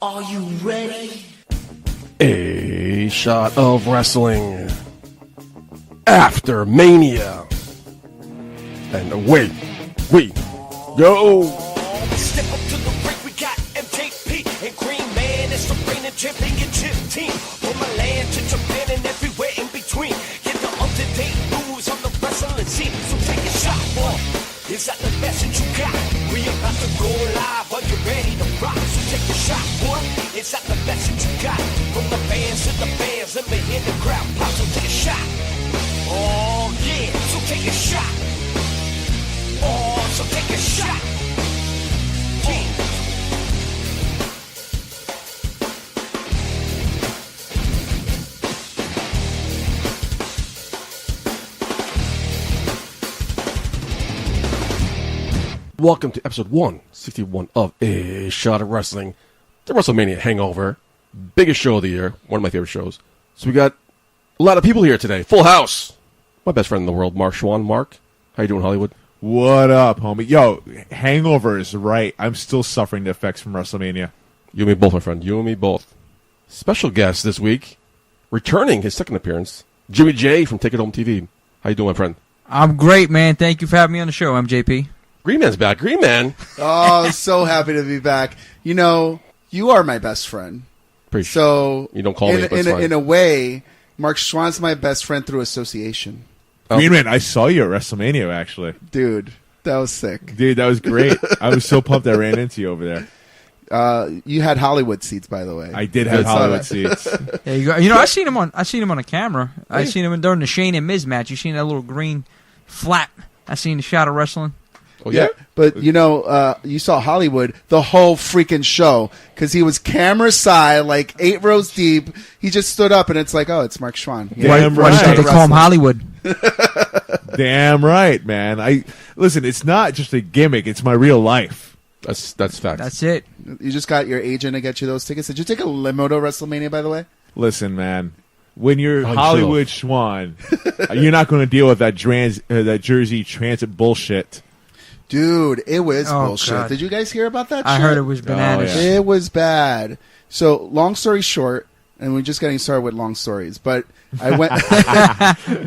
Are you ready? A shot of wrestling after Mania. And away we go. Step up to the ring, we got MJP and Green Man. It's the reigning championship team. From Milan to Japan and everywhere in between. Get the up-to-date news on the wrestling scene. So take a shot, boy. Is that the message you got? We about to go live. Are you ready to rock? So take a shot, boy. Is that the message you got? From the fans to the fans, let me hear the crowd pop. So take a shot. Oh yeah, so take a shot. Oh, so take a shot. Yeah. Welcome to episode 161 of A Shot of Wrestling, the WrestleMania Hangover, biggest show of the year, one of my favorite shows. So we got a lot of people here today, full house. My best friend in the world, Marc Chouen. Mark, how you doing, Hollywood? What up, homie? Yo, hangover is right. I'm still suffering the effects from WrestleMania. You and me both, my friend. You and me both. Special guest this week, returning his second appearance, Jimmy J from Take It Home TV. How you doing, my friend? I'm great, man. Thank you for having me on the show. I'm JP. Green Man's back. Green Man. Oh, so happy to be back. You know, you are my best friend. So you don't call me, but it's fine. in a way, Marc Chouen's my best friend through association. Green Man, I saw you at WrestleMania, actually. Dude, that was sick. Dude, that was great. I was so pumped I ran into you over there. You had Hollywood seats, by the way. I did have Hollywood seats. There you go. You know, I seen him on a camera. I seen him during the Shane and Miz match. You seen that little green flap? I seen the Shot of Wrestling. Oh, yeah? But, you know, you saw Hollywood the whole freaking show because he was camera side, like 8 rows deep. He just stood up, and it's like, oh, it's Marc Chouen. Damn Why right. did they call him Hollywood? Damn right, man. Listen, it's not just a gimmick. It's my real life. That's fact. That's it. You just got your agent to get you those tickets. Did you take a limo to WrestleMania, by the way? Listen, man. When you're Oh, Hollywood Schwan, you're not going to deal with that Jersey Transit bullshit. Dude, it was Oh, bullshit. God. Did you guys hear about that I shit? heard it was bananas. Oh, yeah. It was bad. So, long story short, and we're just getting started with long stories, but I went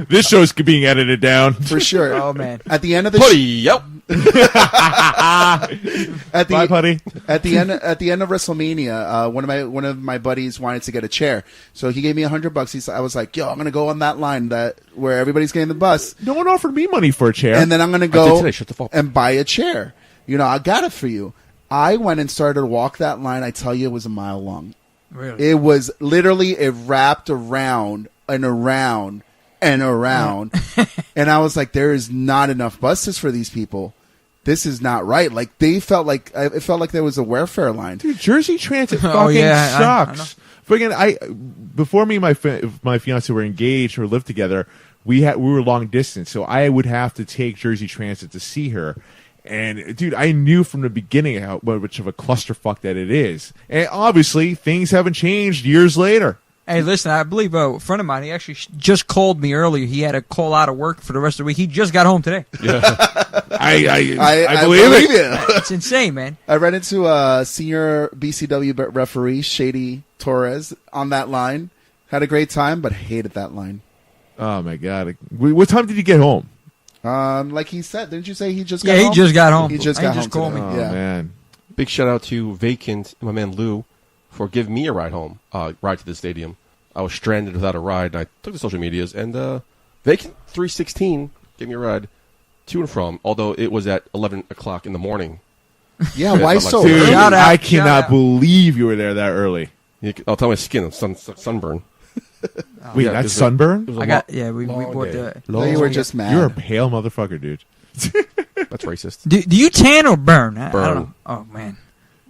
This show's being edited down. for sure. Oh man. At the end of the Putty, yep. at the Bye, buddy. at the end of WrestleMania, one of my buddies wanted to get a chair, so he gave me $100. I was like, "Yo, I'm gonna go on that line where everybody's getting the bus, No one offered me money for a chair. and then I'm gonna I did go today. Shut the fuck up. and buy a chair. You know, I got it for you." I went and started to walk that line. I tell you, it was a mile long. Really? It was literally, it wrapped around and around and around. And I was like, there is not enough buses for these people. This is not right. Like, it felt like there was a welfare line. Dude, Jersey Transit fucking Oh, yeah, I know. sucks. Before me and my fiance were engaged or lived together, we were long distance, so I would have to take Jersey Transit to see her. And dude, I knew from the beginning how much of a clusterfuck that it is. And obviously, things haven't changed years later. Hey, listen, I believe a friend of mine, he actually just called me earlier. He had to call out of work for the rest of the week. He just got home today. I believe it. it. It's insane, man. I ran into a senior BCW referee, Shady Torres, on that line. Had a great time, but hated that line. Oh my god! What time did you get home? Like he said, didn't you say he just got home? Yeah, he just got home. He just got home called today. me. Oh Yeah. man. Big shout out to Vacant, my man Lou, for giving me a ride home, ride to the stadium. I was stranded without a ride, and I took the social medias, and Vacant 316 gave me a ride to and from, although it was at 11 o'clock in the morning. Yeah, why like so Dude, early? Shout out, I shout cannot out. believe you were there that early. I'll tell my skin, sunburn. Wait, Yeah, that's it sunburn? was a I got we long bought day. the. No, you were just mad. You're a pale motherfucker, dude. That's racist. Do you tan or burn? I Burn. don't know. Oh man,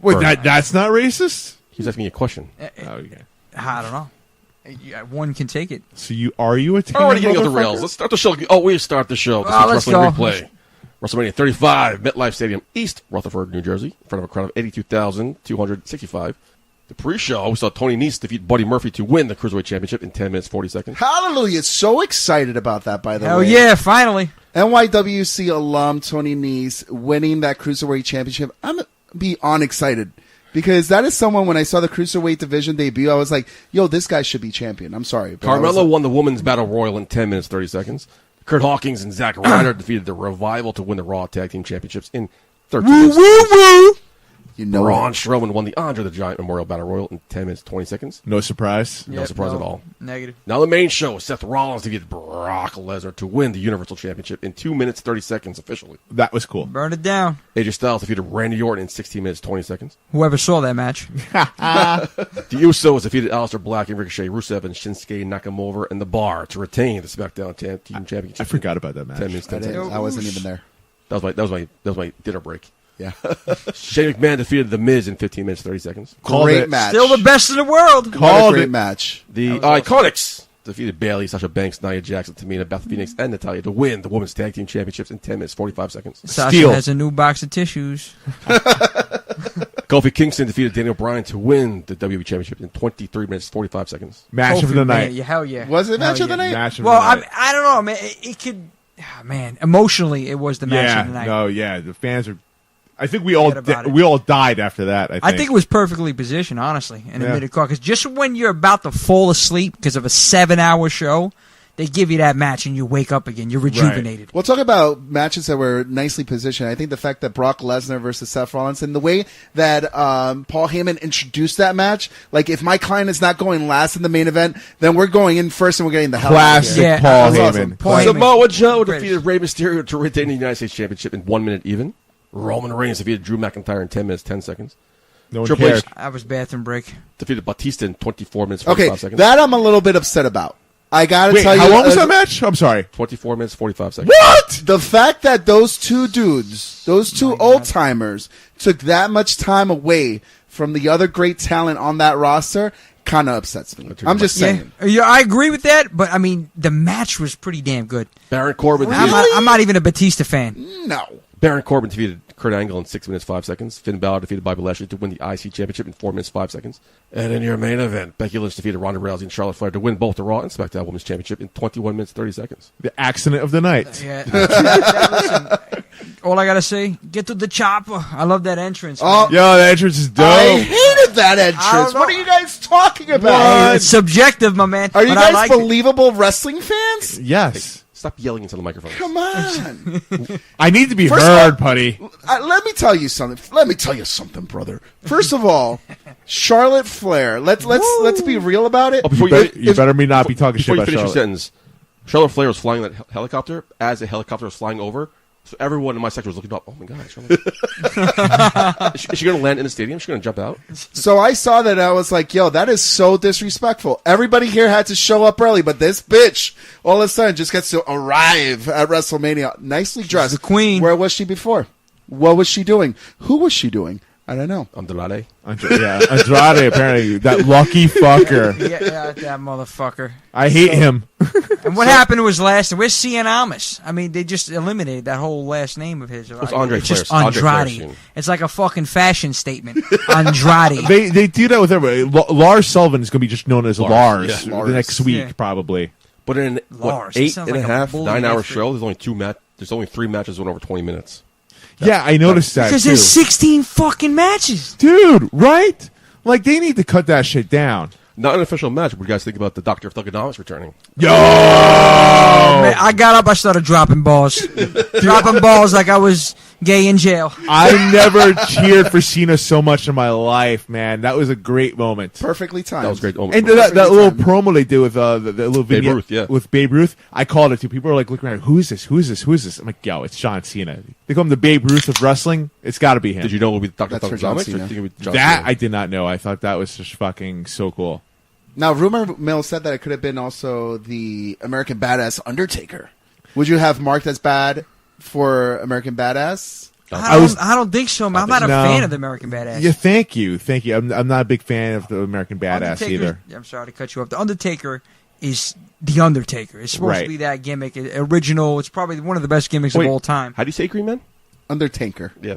Wait, Burn. that's not racist? He's asking me a question. Oh, yeah. I don't know. One can take it. So are you a tan Already getting off the motherfucker? rails. Let's start the show. Oh, we start the show. This is Let's Wrestling go. Replay. WrestleMania 35, MetLife Stadium, East Rutherford, New Jersey, in front of a crowd of 82,265. The pre-show, we saw Tony Nese defeat Buddy Murphy to win the Cruiserweight Championship in 10 minutes, 40 seconds. Hallelujah. So excited about that, by the Hell way. yeah, finally. NYWC alum Tony Nese winning that Cruiserweight Championship. I'm beyond excited because that is someone, when I saw the Cruiserweight division debut, I was like, yo, this guy should be champion. I'm sorry. but I was Carmelo like- won the Women's Battle Royal in 10 minutes, 30 seconds. Kurt Hawkins and Zack Ryder defeated the Revival to win the Raw Tag Team Championships in 13 minutes. You know Braun it. Strowman won the Andre the Giant Memorial Battle Royal in 10 minutes, 20 seconds. No surprise. No surprise at all. Negative. Now the main show, Seth Rollins defeated Brock Lesnar to win the Universal Championship in 2 minutes, 30 seconds officially. That was cool. Burn it down. AJ Styles defeated Randy Orton in 16 minutes, 20 seconds. Whoever saw that match. The Usos defeated Aleister Black and Ricochet, Rusev, and Shinsuke Nakamura in the Bar to retain the SmackDown Tag Team Championship. I forgot about that match. 10 minutes, I 10 didn't. seconds. I wasn't even there. That was my dinner break. Yeah. Shane McMahon defeated The Miz in 15 minutes, 30 seconds. Called Great it. match. Still the best in the world. What a Called great it. match. The Iconics defeated Bayley, Sasha Banks, Nia Jackson, Tamina, Beth Phoenix, and Natalya to win the Women's Tag Team Championships in 10 minutes, 45 seconds. Sasha Steal. has a new box of tissues. Kofi Kingston defeated Daniel Bryan to win the WWE Championship in 23 minutes, 45 seconds. Match of Kofi, the man, night. yeah, hell yeah. Was it match Hell of the yeah. night? Match of Well, the night. I don't know, man. It could, man. Emotionally, it was the match yeah, of the night. no, yeah. The fans are. I think we all Forget about it. we all died after that. I think it was perfectly positioned, honestly, in a Yeah. mid-card. Because just when you're about to fall asleep because of a 7-hour show, they give you that match and you wake up again. You're rejuvenated. We'll talk about matches that were nicely positioned. I think the fact that Brock Lesnar versus Seth Rollins and the way that Paul Heyman introduced that match, like if my client is not going last in the main event, then we're going in first and we're getting the hell out of Classic here. Yeah, Paul that was Heyman. awesome. Paul Heyman. Samoa Joe Greatest. defeated Rey Mysterio to retain the United States Championship in 1 minute even. Roman Reigns defeated Drew McIntyre in 10 minutes, 10 seconds. No one Triple cared. H That was bathroom break. defeated Batista in 24 minutes, 45 Okay, seconds. that I'm a little bit upset about. I gotta Wait, tell you, how long was that match? I'm sorry. 24 minutes, 45 seconds. What? the fact that those two dudes, those two old timers, took that much time away from the other great talent on that roster kind of upsets me. I'm just saying. Yeah, I agree with that, but I mean, the match was pretty damn good. Baron Corbin I'm, defeated, not, I'm not even a Batista fan. No. Baron Corbin defeated Kurt Angle in 6 minutes, 5 seconds. Finn Balor defeated Bobby Lashley to win the IC Championship in 4 minutes, 5 seconds. And in your main event, Becky Lynch defeated Ronda Rousey and Charlotte Flair to win both the Raw and SmackDown Women's Championship in 21 minutes, 30 seconds. The accident of the night. Yeah. Listen, all I gotta say, get to the chopper. I love that entrance. Oh, Yo, the entrance is dope. I hated that I entrance. don't What know. are you guys talking man. about? It's subjective, my man. Are you but I guys liked it. believable wrestling fans? Yes. Stop yelling into the microphone. Come on. I need to be First of heard, all- Putty. Let me tell you something. Let me tell you something, brother. First of all, Charlotte Flair. Let's be real about it. Oh, before You better me not be talking shit Before you about finish your Charlotte. sentence, Charlotte Flair was flying that helicopter as the helicopter was flying over. So everyone in my sector was looking up. Oh my God! Charlotte. Is she going to land in the stadium? Is she going to jump out? So I saw that. I was like, yo, that is so disrespectful. Everybody here had to show up early, but this bitch all of a sudden just gets to arrive at WrestleMania nicely dressed. the queen. Where was she before? What was she doing? Who was she doing? I don't know. Andrade. Andrade, apparently. That lucky fucker. Yeah, that motherfucker. I hate him. And what happened to his last name? Where's Cien Amos? I mean, they just eliminated that whole last name of his. It's Andre It's just Flair. Andre Andrade. Flair. It's like a fucking fashion statement. Andrade. They do that with everybody. Lars Sullivan is going to be just known as Lars, yeah. the next week, Yeah. probably. But in Lars. what, It 8 sounds and a like a half, bully 9-hour after- show, there's only 3 matches went over 20 minutes. Yeah, I noticed that, Because too. there's 16 fucking matches. Dude, right? Like, they need to cut that shit down. Not an official match. What do you guys think about the Doctor of Thugonomics returning? Yo! Man, I got up, I started dropping balls. Dropping balls like I was gay in jail. I never cheered for Cena so much in my life, man. That was a great moment. Perfectly timed. That was great. And that little promo they did with the little Babe vignette Ruth, yeah. with Babe Ruth, I called it too. People were like looking around, who is this? Who is this? Who is this? I'm like, yo, it's John Cena. They call him the Babe Ruth of wrestling. It's got to be him. Did you know it would be Doctor That's for John Thugonomics? Or Cena. do you think it would be John that Cena? I did not know. I thought that was just fucking so cool. Now, rumor mill said that it could have been also the American Badass Undertaker. Would you have marked as bad for American Badass? I don't think so, man. I'm not a No. fan of the American Badass. Yeah, thank you. I'm not a big fan of the American Badass Undertaker- either. I'm sorry to cut you off. The Undertaker is the Undertaker. It's supposed Right. to be that gimmick, original. It's probably one of the best gimmicks Wait, of all time. How do you say Green Man? Undertaker. Yeah.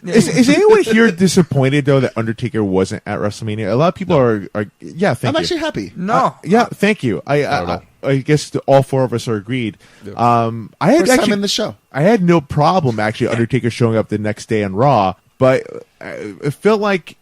Is anyone here disappointed though that Undertaker wasn't at WrestleMania? A lot of people are. Yeah, thank I'm you. actually happy. No. Yeah, thank you. don't know. I guess all 4 of us are agreed. Yeah. I had First time actually, in the show. I had no problem actually Undertaker showing up the next day on Raw, but it felt like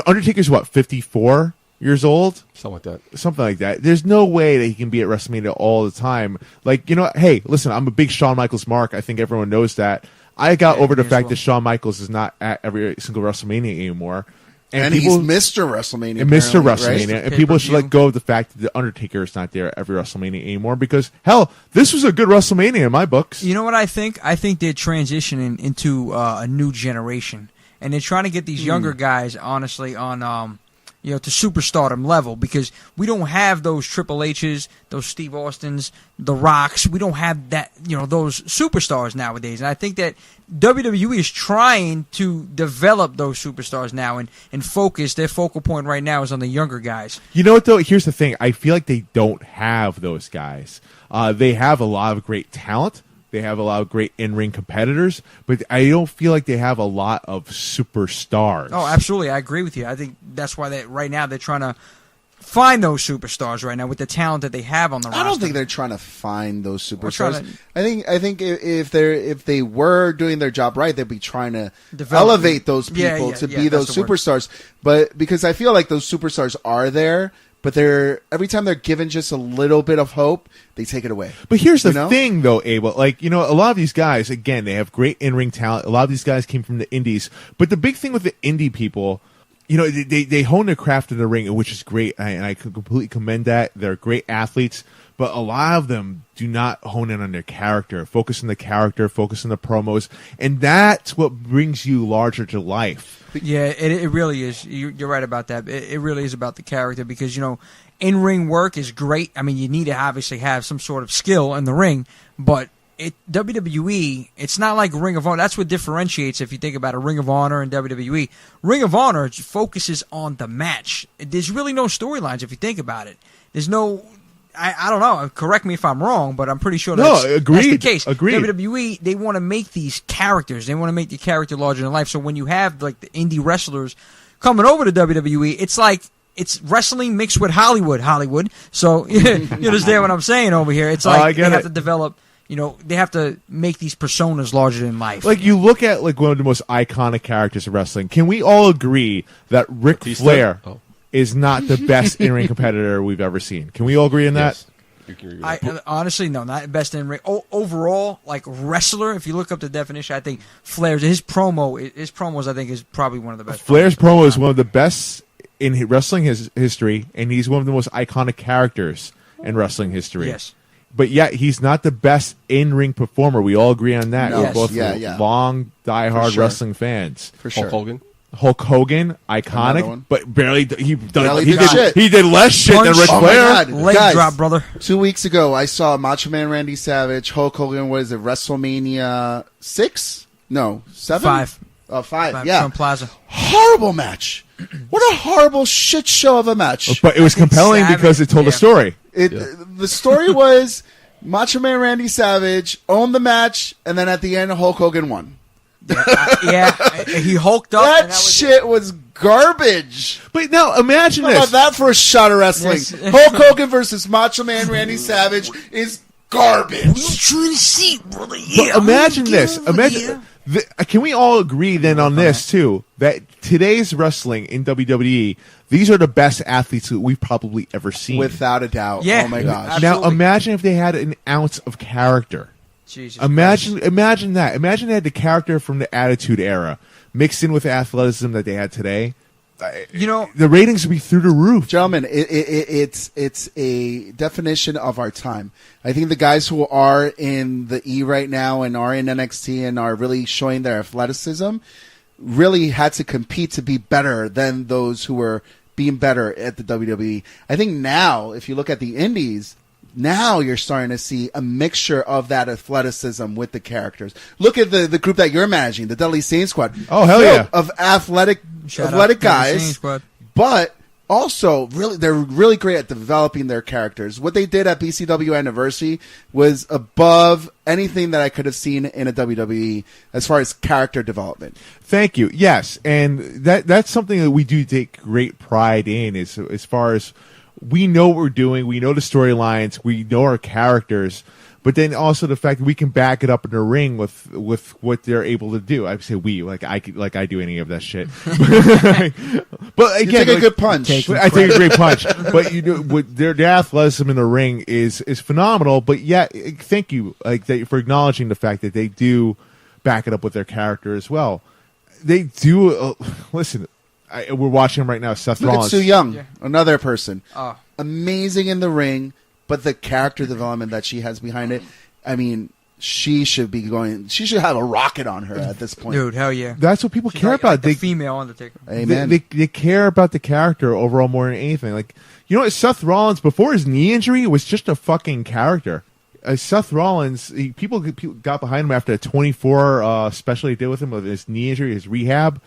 Undertaker's what, 54 years old? Something like that. Something like that. There's no way that he can be at WrestleMania all the time. Like, hey, listen, I'm a big Shawn Michaels mark. I think everyone knows that. I got over the fact that Shawn Michaels is not at every single WrestleMania anymore. And he's Mr. WrestleMania. And Mr. WrestleMania. Right? And people should let go of the fact that The Undertaker is not there at every WrestleMania anymore because, hell, this was a good WrestleMania in my books. You know what I think? I think they're transitioning into a new generation. And they're trying to get these younger guys, honestly, on to superstardom level because we don't have those Triple H's, those Steve Austins, the Rocks. We don't have that, those superstars nowadays. And I think that WWE is trying to develop those superstars now and focus. Their focal point right now is on the younger guys. You know what, though? Here's the thing. I feel like they don't have those guys. They have a lot of great talent. They have a lot of great in-ring competitors, but I don't feel like they have a lot of superstars. Oh, absolutely. I agree with you. I think that's why right now they're trying to find those superstars right now with the talent that they have on the roster. I don't think they're trying to find those superstars. I think if they were doing their job right, they'd be trying to elevate those people to be those superstars. But because I feel like those superstars are there, but every time they're given just a little bit of hope, they take it away. But here's the thing, though, Abel. Like, a lot of these guys, again, they have great in-ring talent. A lot of these guys came from the indies. But the big thing with the indie people, they hone their craft in the ring, which is great. And I completely commend that. They're great athletes. But a lot of them do not hone in on their character, focus on the character, focus on the promos. And that's what brings you larger to life. Yeah, it really is. You're right about that. It really is about the character because, in-ring work is great. I mean, you need to obviously have some sort of skill in the ring, but WWE, it's not like Ring of Honor. That's what differentiates, if you think about a Ring of Honor and WWE. Ring of Honor focuses on the match. There's really no storylines if you think about it. There's no... I don't know. Correct me if I'm wrong, but I'm pretty sure that's the case. Agreed. WWE, they want to make these characters. They want to make the character larger than life. So when you have like the indie wrestlers coming over to WWE, it's like it's wrestling mixed with Hollywood. So you understand what I'm saying over here? It's like they have to develop. They have to make these personas larger than life. Like you look at like one of the most iconic characters of wrestling. Can we all agree that Ric Flair is not the best in-ring competitor we've ever seen? Can we all agree on that? Yes. Honestly, no, not best in-ring. Overall, like wrestler, if you look up the definition, I think Flair's his promos, I think, is probably one of the best. Flair's promo is one of the best in wrestling history, and he's one of the most iconic characters in wrestling history. Yes. But yet, he's not the best in-ring performer. We all agree on that. No. We're both long, die-hard wrestling fans. For sure. Hulk Hogan, iconic, but barely he did less shit than Ric Flair. My God. Leg Guys, drop, brother. 2 weeks ago, I saw Macho Man Randy Savage, Hulk Hogan. What is it? WrestleMania 6? No, 7. 5. 5. Yeah. From Plaza. Horrible match. What a horrible shit show of a match. But it was compelling because it told a story. The story was Macho Man Randy Savage owned the match, and then at the end, Hulk Hogan won. He hulked up. That shit was garbage. But now imagine How this. about that for a shot of wrestling? Yes. Hulk Hogan versus Macho Man Randy Savage is garbage. What are you trying to see, brother? But imagine this. Can we all agree then on this too? That today's wrestling in WWE, these are the best athletes that we've probably ever seen, Without a doubt. Yeah. Oh my gosh. Now Absolutely. imagine if they had an ounce of character. Jesus Imagine that. Imagine they had the character from the Attitude Era mixed in with the athleticism that they had today. The ratings would be through the roof. Gentlemen, it's a definition of our time. I think the guys who are in the E right now and are in NXT and are really showing their athleticism really had to compete to be better than those who were being better at the WWE. I think now, if you look at the indies, now you're starting to see a mixture of that athleticism with the characters. Look at the group that you're managing, the Dudley Saint Squad. Oh, hell yeah. Of athletic guys, but also they're really great at developing their characters. What they did at BCW Anniversary was above anything that I could have seen in a WWE as far as character development. Thank you. Yes, and that's something that we do take great pride in is as far as we know what we're doing, we know the storylines, we know our characters, but then also the fact that we can back it up in the ring with what they're able to do. I say we, like I do any of that shit. But again, You take a good punch. I take a great punch. But their athleticism in the ring is phenomenal. But yeah, thank you for acknowledging the fact that they do back it up with their character as well. They do. Listen, we're watching him right now. Seth Look at Rollins. Sue Young, another person. Oh. Amazing in the ring, but the character development that she has behind it, I mean, she should have a rocket on her at this point. Dude, hell yeah. That's what people She's care like, about. like the female Undertaker. Amen. They care about the character overall more than anything. Like, you know what? Seth Rollins, before his knee injury, was just a fucking character. Seth Rollins, people got behind him after a 24 special he did with him with his knee injury, his rehab,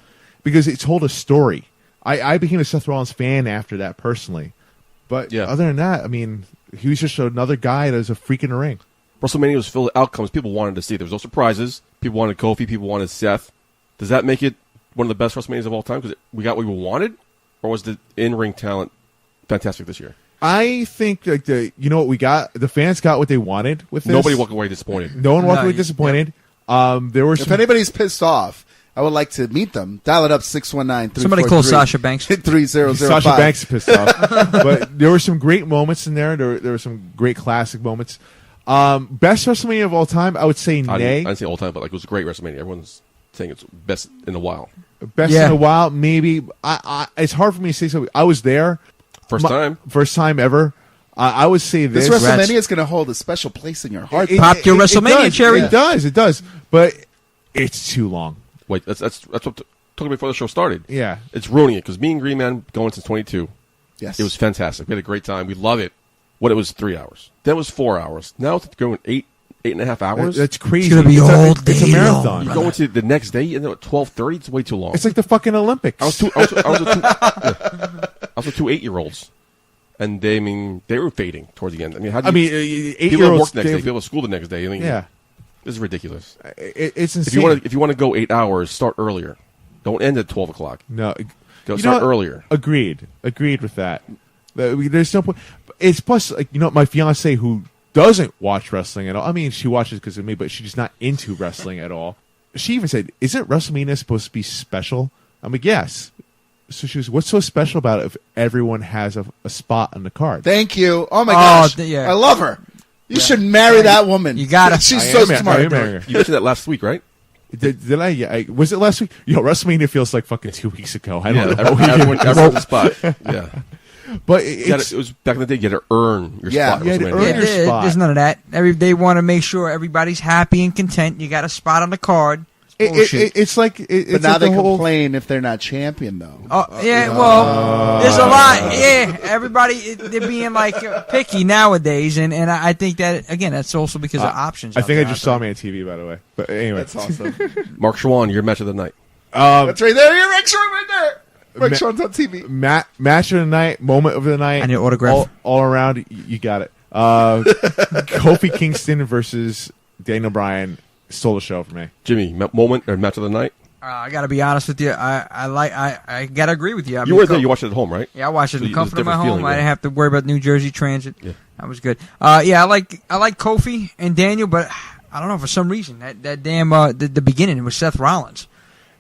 because it told a story. I became a Seth Rollins fan after that personally. But other than that, I mean, he was just another guy that was a freak in the ring. WrestleMania was filled with outcomes people wanted to see. There was no surprises. People wanted Kofi. People wanted Seth. Does that make it one of the best WrestleManias of all time because we got what we wanted? Or was the in-ring talent fantastic this year? I think what we got, the fans got what they wanted with this. Nobody walked away disappointed. No one walked away disappointed. There were If anybody's pissed off, I would like to meet them. Dial it up 619-343. Somebody call Sasha Banks. 3005. Sasha Banks is pissed off. But there were some great moments in there. There were some great classic moments. Best WrestleMania of all time, I would say I nay. didn't say all time, but like it was a great WrestleMania. Everyone's saying it's best in a while. Best in a while, maybe. It's hard for me to say something. I was there. First time ever. I would say this. This WrestleMania is going to hold a special place in your heart. Pop your WrestleMania cherry. It does. But it's too long. Wait, that's what talking before the show started. Yeah. It's ruining it because me and Green Man going since 22. Yes. It was fantastic. We had a great time. We love it. When it was 3 hours. Then it was 4 hours. Now it's going 8.5 hours. That's crazy. It's going to be all It's a day marathon. long. You go into the next day and then at 12:30. It's way too long. It's like the fucking Olympics. I was with 2 8-year-olds, and they were fading towards the end. I mean, how do you, 8-year-olds. people have work the next day, people have school the next day. I mean, Yeah. this is ridiculous. It's insane. If you want to go 8 hours, start earlier. Don't end at 12 o'clock. No. Start earlier. Agreed with that. There's no point. It's plus, my fiance who doesn't watch wrestling at all. I mean, she watches because of me, but she's not into wrestling at all. She even said, "Isn't WrestleMania supposed to be special?" I'm like, "Yes." So she was, "What's so special about it if everyone has a spot on the card?" Thank you. Oh my gosh. yeah. I love her. You should marry that woman. You gotta. She's so smart. You mentioned that last week, right? Did I? Yeah, was it last week? WrestleMania feels like fucking 2 weeks ago. I don't know. Everyone has a spot. Yeah. But it was back in the day. You had to earn your spot. you had to at earn WrestleMania. your spot. There's none of that. They want to make sure everybody's happy and content. You got a spot on the card. It's like, it's But now like they the whole. complain if they're not champion, though. Oh yeah, well, there's a lot. Yeah, everybody they're being picky nowadays, and I think that again that's also because of options. I think I out just there. saw me on TV, by the way. But anyway, That's awesome. Marc Chouen, your match of the night. That's right there. You're Rick Short right there. Rick Short's on TV. match of the night, moment of the night. I need an autograph. All around. You got it. Kofi Kingston versus Daniel Bryan stole the show for me. Jimmy, moment or match of the night? I got to be honest with you. I got to agree with you. I You mean, were there. You watched it at home, right? Yeah, I watched it So in the it was a comfort of my different home. feeling, I yeah. didn't have to worry about New Jersey transit. Yeah. That was good. I like Kofi and Daniel, but I don't know, for some reason that damn the beginning was Seth Rollins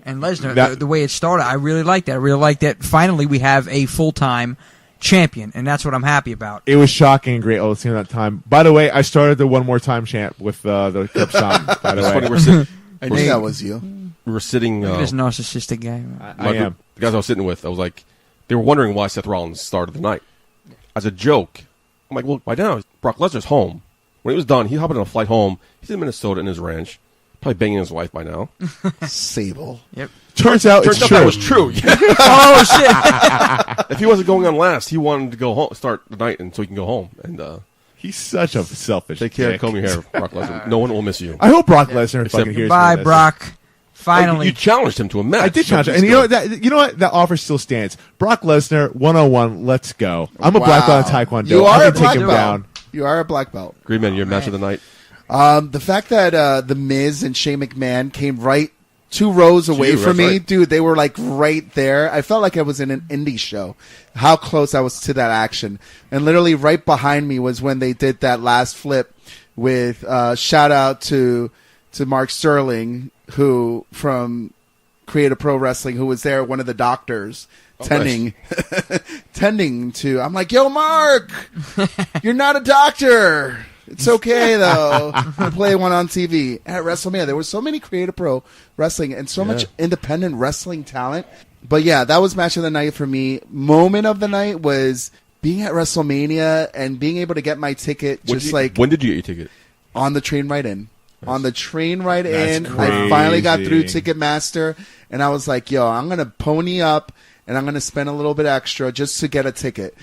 and Lesnar. The way it started, I really liked that. I really liked that. Finally, we have a full-time champion, and that's what I'm happy about. It was shocking and great all the same that time. By the way, I started the one more time chant with the Crip song. By the It's way, funny. We're sitting. I knew that was you. We were sitting. Look at this narcissistic guy. I am. The guys I was sitting with, I was like, they were wondering why Seth Rollins started the night. As a joke, I'm like, well, by now Brock Lesnar's home. When he was done, he hopped on a flight home. He's in Minnesota in his ranch, probably banging his wife by now. Sable. Yep. Turns out Turns it's out true. that was true. Oh shit! If he wasn't going on last, he wanted to go home, start the night, and so he can go home and He's such a selfish. take care dick. of combing your hair, Brock Lesnar. No one will miss you. I hope Brock Lesnar fucking hears Bye, this. Brock. Finally, You challenged him to a match. I did challenge it. And you know what? That offer still stands. Brock Lesnar, 101, let's go. I'm a black belt in Taekwondo. You are I a can black take him belt. down. You are a black belt. Green Man, your match of the night. The fact that The Miz and Shane McMahon came right 2 rows away you, from that's me, right. dude, they were like right there. I felt like I was in an indie show. How close I was to that action. And literally right behind me was when they did that last flip with shout out to Mark Sterling, who from Creative Pro Wrestling, who was there, one of the doctors tending to. I'm like, yo, Mark, you're not a doctor. It's okay though. To play one on TV at WrestleMania. There was so many Creative Pro Wrestling and so much independent wrestling talent. But yeah, that was match of the night for me. Moment of the night was being at WrestleMania and being able to get my ticket. When did you get your ticket? On the train right in. Nice. On the train right That's in. I finally got through crazy. Ticketmaster, and I was like, yo, I'm going to pony up, and I'm going to spend a little bit extra just to get a ticket.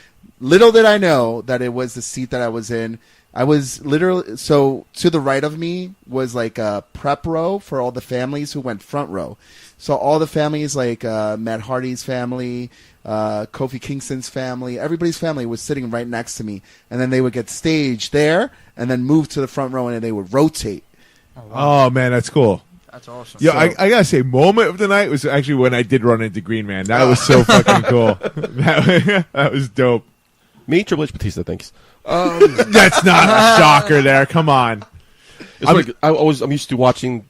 Little did I know that it was the seat that I was in. I was literally, so to the right of me was like a prep row for all the families who went front row. So all the families, like Matt Hardy's family, Kofi Kingston's family, everybody's family was sitting right next to me. And then they would get staged there and then move to the front row and then they would rotate. Oh, man, that's cool. That's awesome. Yeah, I gotta say, moment of the night was actually when I did run into Green Man. That was so fucking cool. That was dope. Me, Triple H, Batista, thanks. That's not a shocker there. Come on. I'm used to watching.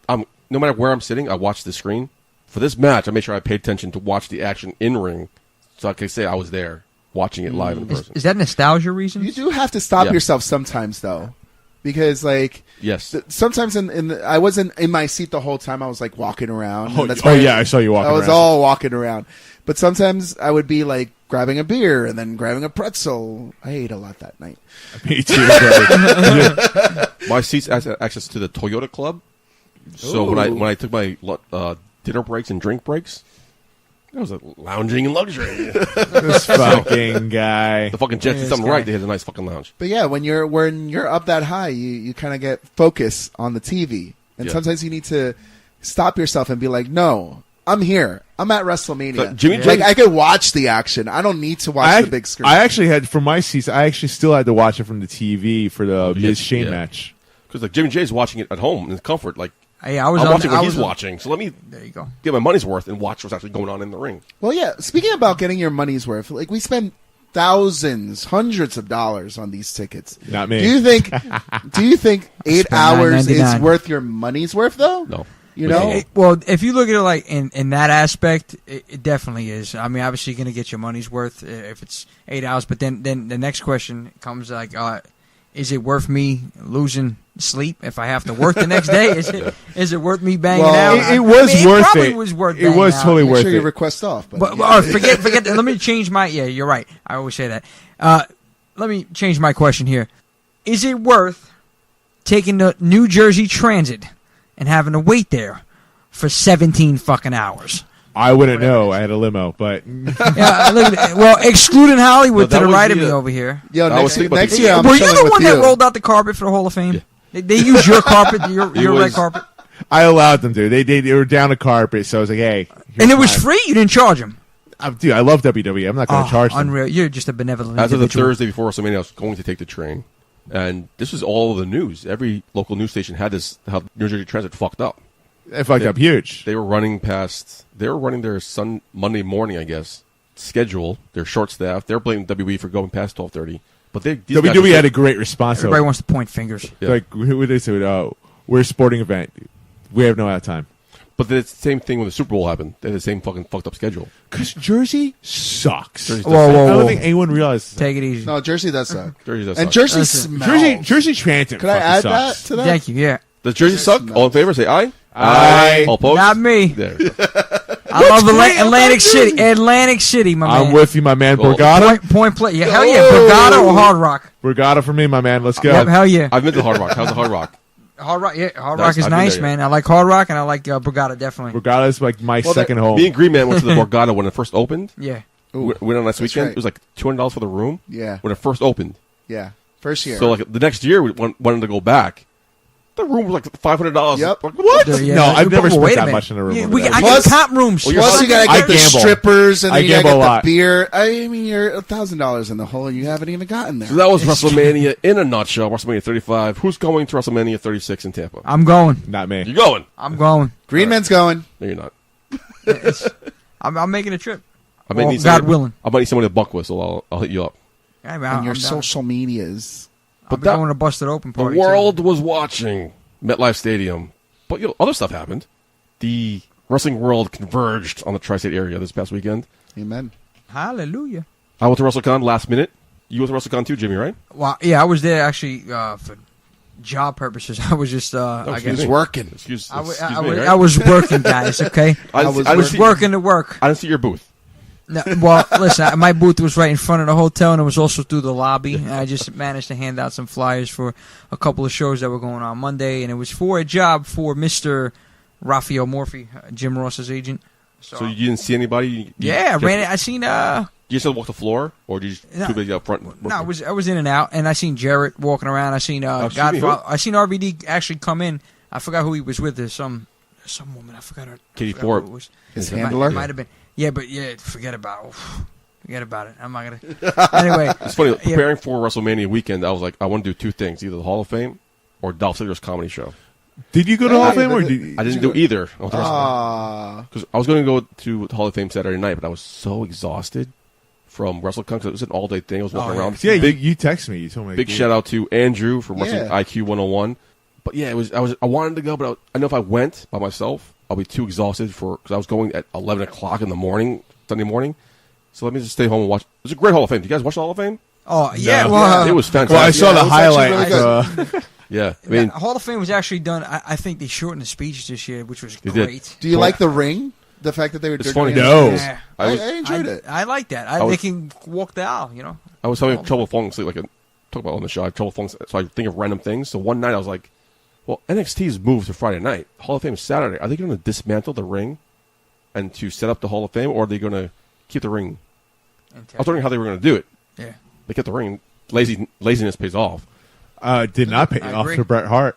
No matter where I'm sitting, I watch the screen. For this match, I made sure I paid attention to watch the action in ring, so I could say I was there watching it live in person. Is that nostalgia reason? You do have to stop Yeah. yourself sometimes, though. Because, like, Yes. sometimes I wasn't in my seat the whole time. I was, like, walking around. Oh, And that's oh, why yeah, I saw you walking I was around. all walking around. But sometimes I would be, like, grabbing a beer and then grabbing a pretzel. I ate a lot that night. Me too, brother. My seats had access to the Toyota Club. So when I took my dinner breaks and drink breaks, I was lounging in luxury. This fucking guy. The fucking Jets did something right. They had a nice fucking lounge. But, yeah, when you're up that high, you kind of get focus on the TV. And Yeah. sometimes you need to stop yourself and be like, no, I'm here. I'm at WrestleMania. But Jimmy Like, J- I could watch the action. I don't need to watch the big screen. I actually had, for my seats, I actually still had to watch it from the TV for the Miz Shane yeah. match. Because like Jimmy J's watching it at home in comfort. Like Hey, I'm watching what he's watching. So let me There you go. get my money's worth and watch what's actually going on in the ring. Well, yeah. Speaking about getting your money's worth, like we spend thousands, hundreds of dollars on these tickets. Not me. Do you think 8 Spend hours is $9.99. worth your money's worth though? No. You know? Well, if you look at it like in that aspect, it definitely is. I mean, obviously, you're going to get your money's worth if it's 8 hours. But then the next question comes like, is it worth me losing sleep if I have to work the next day? Is it worth me banging Well, out? It was worth probably it. was worth It banging was out. totally Make worth sure you it. request off. But yeah. forget that. Let me change my. Yeah, you're right. I always say that. Let me change my question here. Is it worth taking the New Jersey Transit and having to wait there for 17 fucking hours? I wouldn't know. I had a limo, but Yeah, look at that. Well, excluding Hollywood No, that to the was right of the, me over here. Yo, I was thinking about next the- year I'm Were you chilling the with one you. that rolled out the carpet for the Hall of Fame? They use your carpet, your It red was- carpet, I allowed them to. They were down a carpet, so I was like, hey. here's and it was mine. free. You didn't charge them. Dude, I love WWE. I'm not going to charge them. Unreal. You're just a benevolent As of the individual. Thursday before WrestleMania, I was going to take the train, and this was all of the news. Every local news station had this. How New Jersey Transit fucked up. It fucked up huge. They were running their Monday morning, I guess, schedule. They're short staffed. They're blaming WWE for going past 12:30. But these guys WWE were- had a great response. Everybody though. wants to point fingers. Yeah. Like, who would they say? We're a sporting event. We have no out of time. But the same thing when the Super Bowl happened. They had the same fucking fucked up schedule. Because Jersey sucks. Jersey Whoa, whoa, I whoa. don't think anyone realizes. Take it easy. No, Jersey does suck. Jersey does And suck. Jersey Listen, smells. Jersey Transit. Could I fucking add sucks. that to that? Thank you. Yeah. Does Jersey suck? smells. All in favor, say aye. Aye. All opposed? Not me. There. you go. I love great Atlantic about City. Jersey? Atlantic City, my man. I'm with you, my man. Cool. Borgata. Point play. Yeah, hell yeah. Borgata or Hard Rock? Borgata for me, my man. Let's go. Yep, hell yeah. I've been to Hard Rock. How's the Hard Rock? Hard Rock. Yeah, Hard Nice. Rock is I've been nice, there, man. I like Hard Rock and I like Borgata definitely. Borgata is like my second home. Me and Green Man went to the Borgata when it first opened. Yeah. Ooh, Went on last that's weekend. right. It was like $200 for the room. Yeah. When it first opened. Yeah. First year. So like the next year we wanted to go back. The room was like $500. Yep. Like, what? Yeah, No, I've never spent wait a that minute. much in a room Yeah, over there. I Plus- get comp rooms. Well, you're Plus, you gotta I get the gamble. strippers, and I then you gotta gamble a get lot. the beer. I mean, you're $1,000 in the hole, and you haven't even gotten there. So that was WrestleMania in a nutshell. WrestleMania 35. Who's going to WrestleMania 36 in Tampa? I'm going. Not me. You going? I'm going. Green Man's going. No, you're not. I'm making a trip. I might Well, need God somebody, willing. I might need somebody to bunk with, so I'll hit you up. I'm And your down. social medias. I'll be going to Busted Open the party. world too. was watching MetLife Stadium. But other stuff happened. The wrestling world converged on the tri-state area this past weekend. Amen. Hallelujah. I went to WrestleCon last minute. You went to WrestleCon too, Jimmy, right? Well, yeah, I was there actually for job purposes. I was just, I excuse guess, me. Working. Excuse I me, was right? working, guys. Okay, I was didn't see- working to work. I didn't see your booth. No, well, listen, my booth was right in front of the hotel, and it was also through the lobby. And I just managed to hand out some flyers for a couple of shows that were going on Monday, and it was for a job for Mr. Raphael Morphy, Jim Ross's agent. So you didn't see anybody? Yeah, I ran it. I seen You just had to walk the floor, or did you too busy up front? No, I was in and out, and I seen Jarrett walking around. I seen excuse me, who? I seen RVD actually come in. I forgot who he was with. There's some woman. I forgot her. Katie I forgot Forbes. who it was. His It handler? might have been. Yeah, but forget about it. Forget about it. I'm not gonna. Anyway, It's funny. Preparing for WrestleMania weekend, I was like, I want to do two things: either the Hall of Fame or Dolph Ziggler's comedy show. Did you go to Yeah, Hall of Fame but or the- did you? I didn't do either. Because I was going to go to the Hall of Fame Saturday night, but I was so exhausted from WrestleCon because it was an all-day thing. I was walking yeah. around. Yeah, big, you texted me. You told me. big shout out to Andrew from Wrestling Yeah. IQ 101. But yeah, I wanted to go, but I know if I went by myself, I'll be too exhausted because I was going at 11 o'clock in the morning, Sunday morning. So let me just stay home and watch. It was a great Hall of Fame. Did you guys watch the Hall of Fame? oh yeah, No. well, It was fantastic. Well, I saw Yeah, the it was actually highlight. really Yeah, I yeah, mean, Hall of Fame was actually done. I think they shortened the speech this year, which was They did. great. Do you like the ring? The fact that they were It's doing funny. it? No. Yeah. I was enjoyed it. I like that. I They was- can walk the aisle, you know. I was having trouble falling asleep. Talk about on the show. I have trouble falling asleep, so I think of random things. So one night I was like, well, NXT's moved to Friday night. Hall of Fame is Saturday. Are they going to dismantle the ring and to set up the Hall of Fame, or are they going to keep the ring? I was wondering how they were going to do it. Yeah. They kept the ring. Laziness pays off. Did not pay I off agree. to Bret Hart.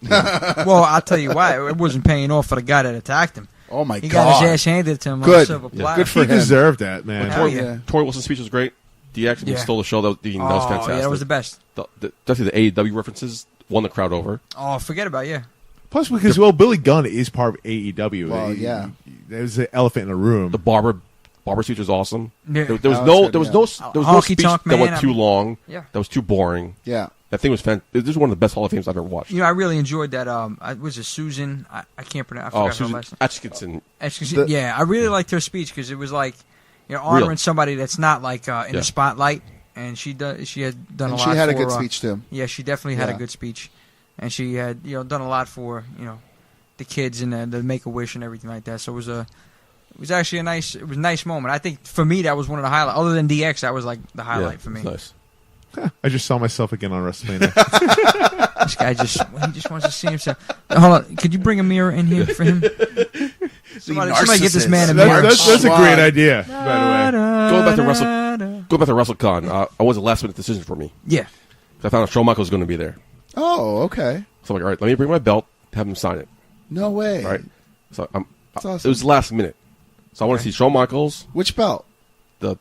Well, I'll tell you why. It wasn't paying off for the guy that attacked him. Oh my He god! got his ass handed to him on a Good. silver Yeah. platter. Good for He him. deserved that, man. Hell Tori, yeah. Tori Wilson's speech was great. DX Yeah. stole the show. That was fantastic. Yeah, that was the best. Definitely the AEW references won the crowd over. Oh, forget about it, yeah. Plus, because Billy Gunn is part of AEW. Well, yeah. There's an elephant in the room. The barber speech was awesome. Yeah. There was That was no good, there was yeah. no there was no Honky speech Tonk that Man, went I too mean- long. Yeah. That was too boring. Yeah. That thing was fantastic. This is one of the best Hall of Fames I've ever watched. You know, I really enjoyed that. Was it Susan? I can't pronounce. I forgot her Susan last name. Atkinson. Actually, yeah, I really liked her speech because it was like, you know, honoring Real. somebody that's not like in Yeah. the spotlight, and she had done And a she lot. had a for, good speech too. Yeah, she definitely had a Yeah. good speech, and she had done a lot for the kids and the Make a Wish and everything like that. So it was actually a nice moment. I think for me that was one of the highlights. Other than DX, that was like the highlight for me. It's nice. I just saw myself again on WrestleMania. This guy just wants to see himself. Hold on, could you bring a mirror in here for him? Somebody get this man a mirror. That's a Wow. great idea, by the way. Going back to WrestleCon, it was a last minute decision for me. Yeah. I found out Shawn Michaels was going to be there. Oh, okay. So I'm like, all right, let me bring my belt, have him sign it. No way. All right. So That's it awesome. was last minute. So I want to see Shawn Michaels, Which belt? the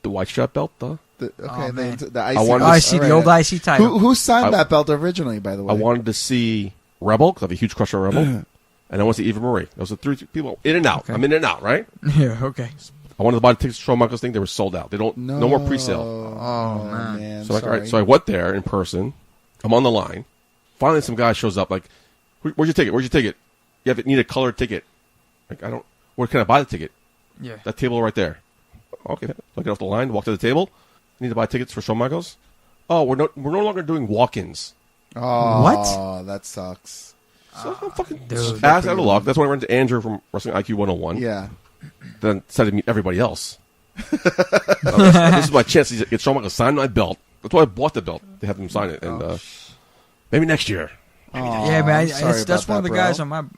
white strap belt. Okay, Oh, man. the IC. I wanted Oh, to- I see the old IC title. Who signed I- that belt originally? By the way, I wanted to see Rebel because I have a huge crush on Rebel, and I want to see Eva Marie. Those are three people in and out. Okay. I'm in and out, right? Yeah. Okay. I wanted to buy the tickets to Shawn Michaels thing. They were sold out. They don't. No more pre-sale. Oh man. So like, all sorry. right. So I went there in person. I'm on the line. Finally, some guy shows up. Like, where's your ticket? Where's your ticket? You need a colored ticket. Like, I don't. Where can I buy the ticket? Yeah. That table right there. Okay. So I get off the line. Walk to the table. I need to buy tickets for Shawn Michaels. Oh, we're no longer doing walk-ins. Oh, What? that sucks. So I'm fucking Dude. ass out of luck. That's when I ran to Andrew from Wrestling IQ 101. Yeah. Then decided to meet everybody else. This is my chance to get Shawn Michaels sign my belt. That's why I bought the belt. They have them sign it, and maybe next year. Yeah, man. sorry That's about one of that, the guys bro. on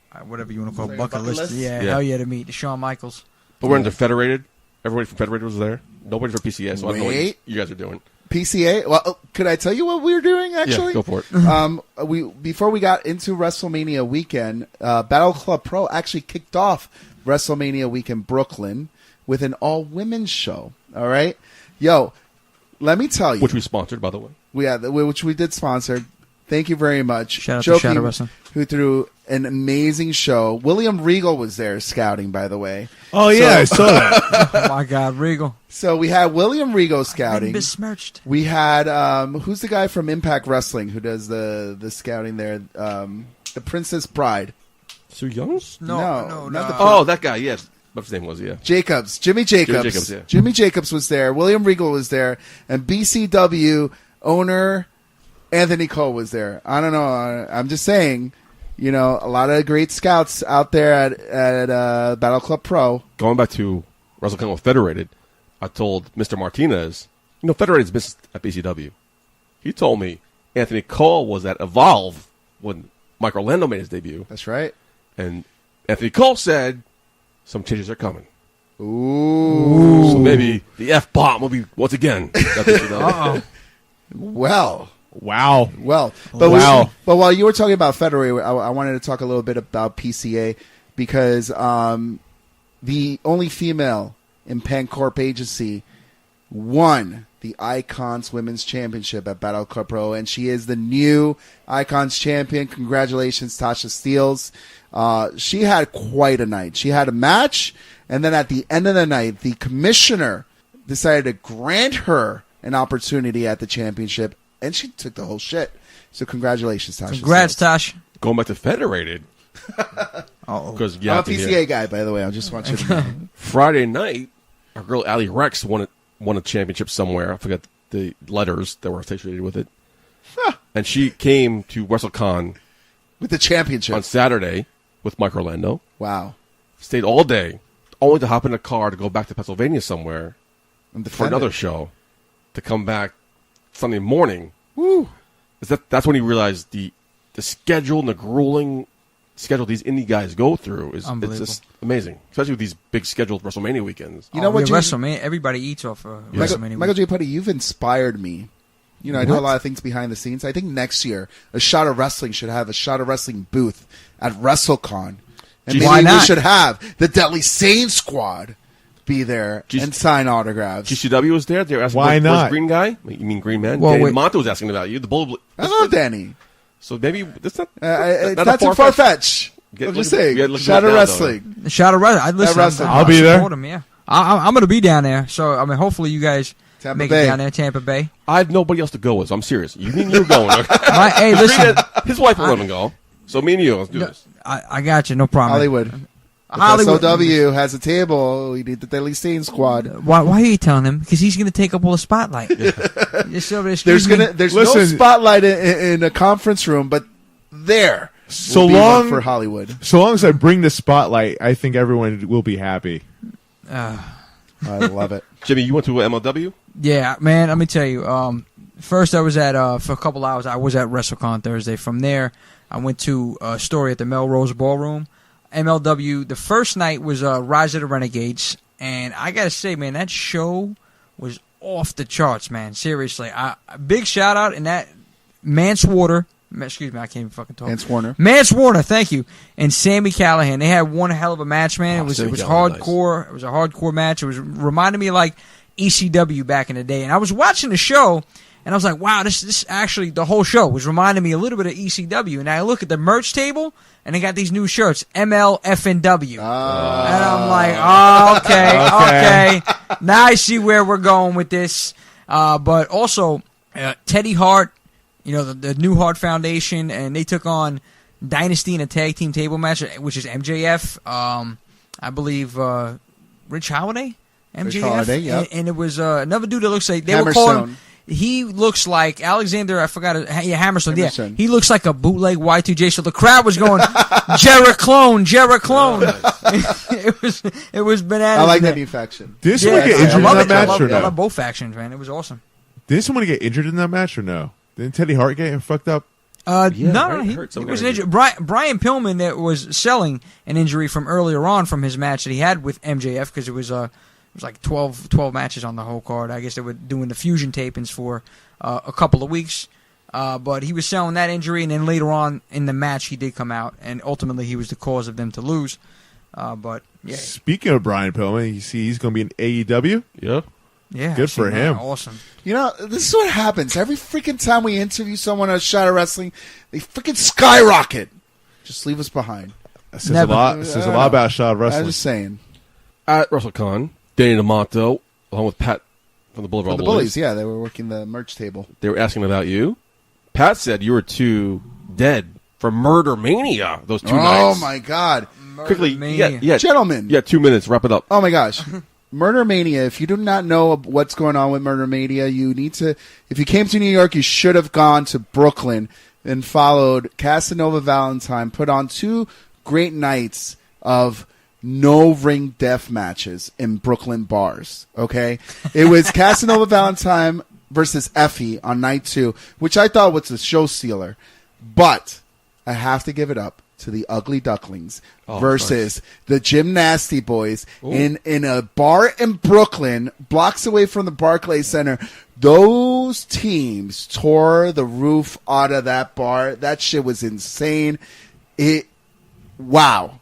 my whatever you want to call it, Sorry, bucket bucket list. list? Yeah, Yeah. hell yeah, to meet Shawn Michaels. But we're into Federated. Everybody from Federated was there. Nobody from PCA, so I don't know what Wait. you guys are doing. PCA. Well, could I tell you what we were doing? Actually, Yeah, go for it. Before we got into WrestleMania weekend, Battle Club Pro actually kicked off WrestleMania week in Brooklyn with an all-women's show. All right, yo, let me tell you, Which we sponsored, by the way. which we did sponsor. Thank you very much. Shout out to Joking, Shadow Wrestling. who threw an amazing show. William Regal was there scouting, by the way. Oh yeah, I saw that. Oh my God, Regal. So we had William Regal Been scouting. besmirched. We had who's the guy from Impact Wrestling who does the scouting there? The Princess Bride. Sue Young? No, not the Oh, that guy, yes. What his name was, yeah. Jacobs, Jimmy Jacobs. Jacobs, yeah. Jimmy Jacobs was there. William Regal was there, and BCW owner Anthony Cole was there. I don't know. I'm just saying, you know, a lot of great scouts out there at Battle Club Pro. Going back to WrestleCon with Federated, I told Mr. Martinez, you know, Federated's business at BCW. He told me Anthony Cole was at Evolve when Mike Orlando made his debut. That's right. And Anthony Cole said, some changes are coming. Ooh. So maybe the F-bomb will be once again at BCW. Well. Wow. But Wow. but while you were talking about Federated, I wanted to talk a little bit about PCA because the only female in Pancorp Agency won the Icons Women's Championship at Battle Club Pro, and she is the new Icons champion. Congratulations, Tasha Steeles. She had quite a night. She had a match, and then at the end of the night, the commissioner decided to grant her an opportunity at the championship, and she took the whole shit. So congratulations, Tasha. Congrats, Steeles. Tosh. Going back to Federated, Uh-oh. because I'm a PCA guy, by the way. I just want you to know. Friday night, our girl Allie Rex won a championship somewhere. I forgot the letters that were associated with it. And she came to WrestleCon With the championship. on Saturday with Mike Orlando. Wow. Stayed all day, only to hop in a car to go back to Pennsylvania somewhere And for defend another it. show, to come back Sunday morning. Woo. That's when he realized the schedule and the grueling schedule these indie guys go through is it's Unbelievable. just amazing, especially with these big scheduled WrestleMania weekends. You know what, Jay- WrestleMania, everybody eats off of WrestleMania. Michael J. Putty, you've inspired me. You know, I do a lot of things behind the scenes. I think next year, A Shot of Wrestling should have a Shot of Wrestling booth at WrestleCon. And maybe Why we not? should have the Deadly Sane Squad be there Jeez. and sign autographs. GCW was there. They were asking, Why where's not? Green Guy? You mean Green Man? Well, Danny wait. Monto was asking about you. The Bull. I love Danny. So maybe that's not. It's not not too far-fetched. far-fetched. Get- I'm look just at- saying. we gotta look Shot at of that now, Wrestling. The Shot of Wrestling. I'd listen. wrestling. I'll be there. Support 'em, yeah. I'm going to be down there. So, I mean, hopefully you guys Tampa make Bay. it down there, Tampa Bay. I have nobody else to go with. So I'm serious. You mean you're going? Okay? Hey, listen. His wife will let him go. So me and you, let's do this. I got you. No problem. Hollywood. Hollywood. SOW has a table. We need the Deadly Sane Squad. Why are you telling him? Because he's going to take up all the spotlight. Just over there, There's excuse me. there's Listen. no spotlight in a conference room, but there So will be one long- for Hollywood. So long as I bring the spotlight, I think everyone will be happy. I love it. Jimmy, you went to MLW? Yeah, man. Let me tell you. First, I was at for a couple hours. I was at WrestleCon Thursday. From there, I went to a story at the Melrose Ballroom. MLW. The first night was Rise of the Renegades, and I gotta say, man, that show was off the charts, man. Seriously, big shout out in that Manswater. Excuse me, I can't even fucking talk. Vance Warner. Mance Warner, thank you, and Sammy Callahan. They had one hell of a match, man. Oh, It was Sammy hardcore. Callahan, nice. It was a hardcore match. It was reminded me of like ECW back in the day. And I was watching the show, and I was like, wow, this actually the whole show was reminding me a little bit of ECW. And I look at the merch table, and they got these new shirts, MLFNW, and I'm like, oh, okay. Now I see where we're going with this. But also Teddy Hart. You know, the New Heart Foundation, and they took on Dynasty in a tag team table match, which is MJF, I believe Rich Holiday? MJF? Rich Holiday, yep. And it was another dude that looks like, they were calling him, Hammerstone. he looks like Alexander, I forgot, Hammerstone, yeah. Hammerstone. He looks like a bootleg Y2J, so the crowd was going, Jarrett Clone. It was bananas. I like in that there. new faction. Did someone get I injured in love that it. I match or I love no? both factions, man. It was awesome. Did someone get injured in that match or no? Didn't Teddy Hart get fucked up? Yeah, No, right, he hurt some was guy. injured. Brian Pillman that was selling an injury from earlier on from his match that he had with MJF because it was like 12 matches on the whole card. I guess they were doing the fusion tapings for a couple of weeks. But he was selling that injury, and then later on in the match he did come out, and ultimately he was the cause of them to lose. But yeah, Speaking of Brian Pillman, you see he's going to be in AEW. Yeah. Yeah, Good for him. Awesome. You know, this is what happens. Every freaking time we interview someone on Shot of Wrestling, they freaking skyrocket. Just leave us behind. That says a lot. It says a lot about Shot of I'm Wrestling. just saying. At WrestleCon, Danny DeMonto, along with Pat from the Boulevard The Bullies, yeah, they were working the merch table. They were asking about you. Pat said you were too dead for Murder Mania those 2 nights. Oh, my God. Quickly, yeah, Gentlemen. Yeah, 2 minutes. Wrap it up. Oh, my gosh. Murder Mania, if you do not know what's going on with Murder Mania, you need to, if you came to New York, you should have gone to Brooklyn and followed Casanova Valentine, put on 2 great nights of no ring death matches in Brooklyn bars. Okay, it was Casanova Valentine versus Effie on night 2, which I thought was a show stealer, but I have to give it up to the Ugly Ducklings versus the Gymnasty Boys in a bar in Brooklyn, blocks away from the Barclays Center. Those teams tore the roof out of that bar. That shit was insane. Wow.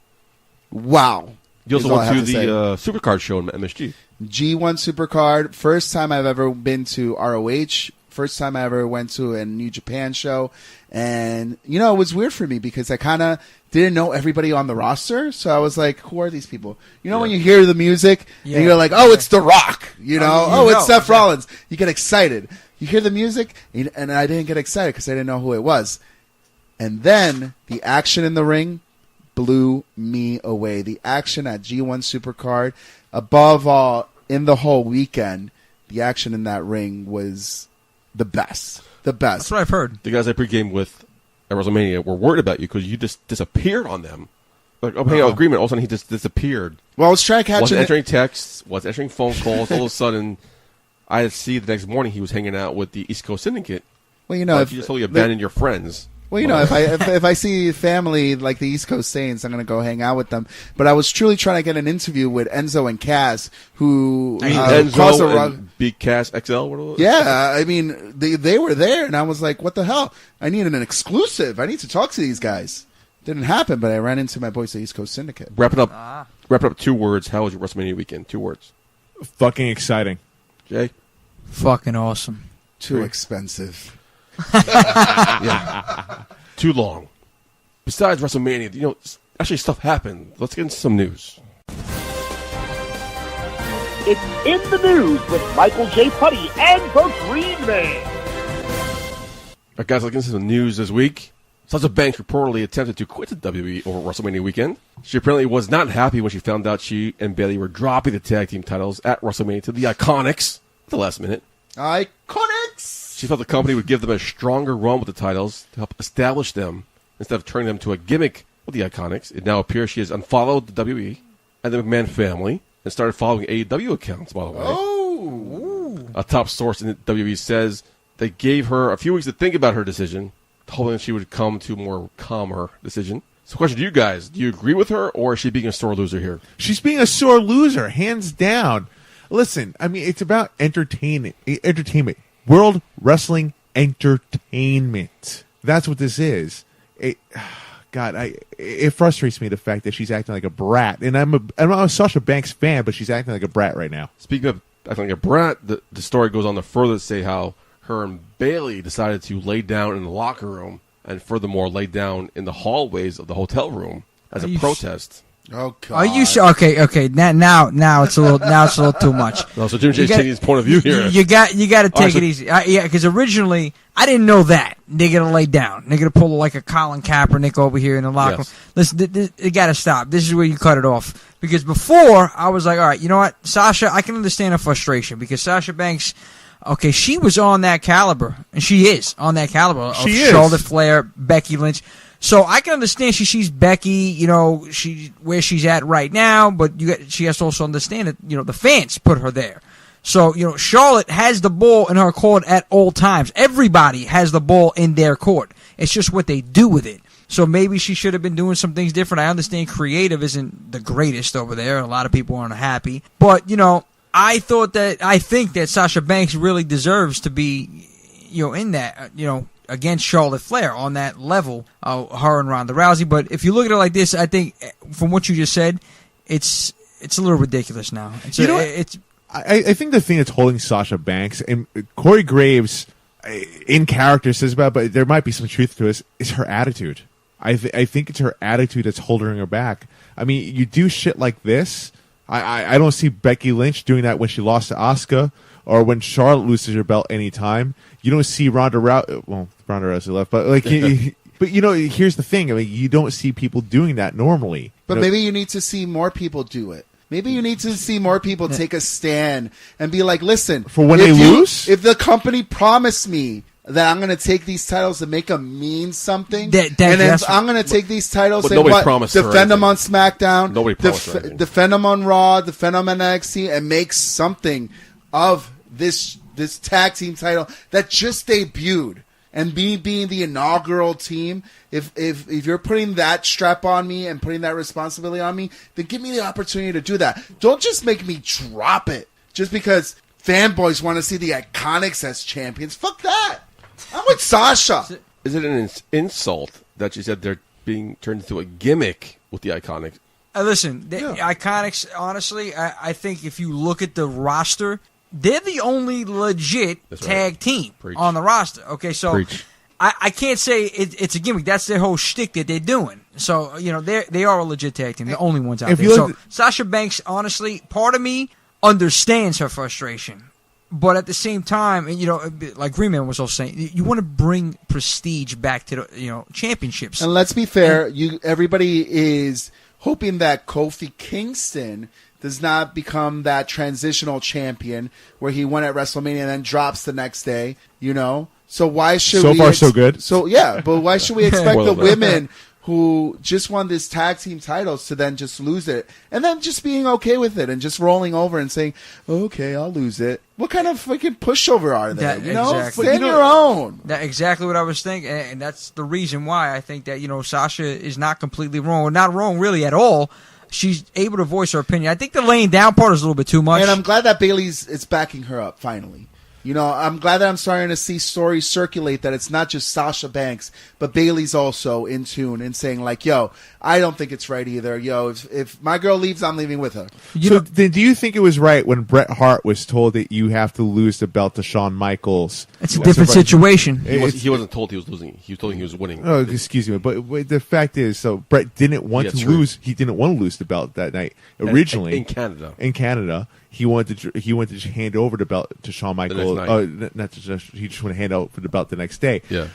You also went to the Supercard show in MSG. G1 Supercard. First time I've ever been to ROH. First time I ever went to a New Japan show. And, you know, it was weird for me because I kind of didn't know everybody on the roster. So I was like, who are these people? You know, when you hear the music and you're like, oh, it's The Rock. You know, it's Seth Rollins. You get excited. You hear the music, and I didn't get excited because I didn't know who it was. And then the action in the ring blew me away. The action at G1 Supercard, above all, in the whole weekend, the action in that ring was the best. The best. That's what I've heard. The guys I pregame with at WrestleMania were worried about you because you just disappeared on them. Like, I'm hanging out with Agreement, all of a sudden he just disappeared. Well, I was trying to catch Wasn't him. answering texts, wasn't answering phone calls. All of a sudden, I see the next morning he was hanging out with the East Coast Syndicate. Well, you know, Like, you just totally abandoned your friends. Well, you know, if I see family like the East Coast Saints, I'm going to go hang out with them. But I was truly trying to get an interview with Enzo and Cass, who caused a Enzo rug. and Big Cass XL? What was it? Yeah, I mean, they were there, and I was like, what the hell? I need an exclusive. I need to talk to these guys. Didn't happen, but I ran into my boys, the East Coast Syndicate. Wrap it up 2 words. How was your WrestleMania weekend? 2 words. Fucking exciting. Jay? Fucking awesome. Too expensive. Yeah. Too long. Besides WrestleMania, you know, actually stuff happened. Let's get into some news. It's in the news with Michael J. Putty and the Green Man. All right, guys, let's get into some news this week. Sasha Banks reportedly attempted to quit the WWE over WrestleMania weekend. She apparently was not happy when she found out she and Bayley were dropping the tag team titles at WrestleMania to the Iconics at the last minute. Iconics! She felt the company would give them a stronger run with the titles to help establish them instead of turning them to a gimmick with the Iconics. It now appears she has unfollowed the WWE and the McMahon family and started following AEW accounts, by the way. Oh! A top source in the WWE says they gave her a few weeks to think about her decision, hoping she would come to a more calmer decision. So question to you guys, do you agree with her, or is she being a sore loser here? She's being a sore loser, hands down. Listen, I mean, it's about entertainment. World Wrestling Entertainment. That's what this is. It frustrates me the fact that she's acting like a brat. And I'm a Sasha Banks fan, but she's acting like a brat right now. Speaking of acting like a brat, the story goes on to further say how her and Bayley decided to lay down in the locker room and furthermore lay down in the hallways of the hotel room as a protest. Oh, God. Are you sure? Okay. Now it's a little too much. No, so Jim Jay's taking his point of view here. You got to take it easy. Yeah, because originally I didn't know that they're gonna lay down. They're gonna pull like a Colin Kaepernick over here in the locker room. Listen, you got to stop. This is where you cut it off. Because before I was like, all right, you know what, Sasha, I can understand her frustration because Sasha Banks. Okay, she was on that caliber, and she is on that caliber of Charlotte Flair, Becky Lynch. So I can understand she's Becky, you know, where she's at right now, but she has to also understand that, you know, the fans put her there. So, you know, Charlotte has the ball in her court at all times. Everybody has the ball in their court. It's just what they do with it. So maybe she should have been doing some things different. I understand creative isn't the greatest over there. A lot of people aren't happy. But, you know, I think that Sasha Banks really deserves to be, you know, in that, you know, against Charlotte Flair on that level, her and Ronda Rousey. But if you look at it like this, I think from what you just said, it's a little ridiculous now. I think the thing that's holding Sasha Banks and Corey Graves in character says about, but there might be some truth to this, is her attitude. I think it's her attitude that's holding her back. I mean, you do shit like this. I don't see Becky Lynch doing that when she lost to Asuka or when Charlotte loses her belt anytime. You don't see Ronda Rousey. Well, Ronda Rousey left, but like, but you know, here's the thing. I mean, you don't see people doing that normally. But you know, maybe you need to see more people do it. Maybe you need to see more people take a stand and be like, listen, for when they lose, if the company promised me that I'm going to take these titles and make them mean something, and then I'm going to take these titles and defend them on SmackDown, defend them on Raw, defend them on NXT, and make something of this tag team title that just debuted. And me being the inaugural team, if you're putting that strap on me and putting that responsibility on me, then give me the opportunity to do that. Don't just make me drop it just because fanboys want to see the Iconics as champions. Fuck that. I'm with Sasha. Is it an insult that you said they're being turned into a gimmick with the Iconics? Listen, the Iconics, honestly, I think if you look at the roster, they're the only legit tag team on the roster. Okay, so I can't say it's a gimmick. That's their whole shtick that they're doing. So, you know, they are a legit tag team. The only ones out there. So Sasha Banks, honestly, part of me understands her frustration. But at the same time, you know, like Green Man was also saying, you want to bring prestige back to the, you know, championships. And let's be fair, everybody is hoping that Kofi Kingston does not become that transitional champion where he won at WrestleMania and then drops the next day, you know? So why should we... So far, so good. So, yeah, but why should we expect the women who just won this tag team titles to then just lose it and then just being okay with it and just rolling over and saying, okay, I'll lose it? What kind of freaking pushover are they? Exactly. Stand your own. That's exactly what I was thinking, and that's the reason why I think that, you know, Sasha is not completely wrong, or not wrong really at all. She's able to voice her opinion. I think the laying down part is a little bit too much. And I'm glad that Bayley's is backing her up, finally. You know, I'm glad that I'm starting to see stories circulate that it's not just Sasha Banks, but Bayley's also in tune and saying, like, yo, I don't think it's right either. Yo, if my girl leaves, I'm leaving with her. Then do you think it was right when Bret Hart was told that you have to lose the belt to Shawn Michaels? It's a different situation. He wasn't told he was losing. He was told he was winning. Oh, excuse me. But the fact is, so Bret didn't want to lose. He didn't want to lose the belt that night originally. In Canada. In Canada. He wanted to hand over the belt to Shawn Michaels. He just wanted to hand over the belt the next day. Yeah.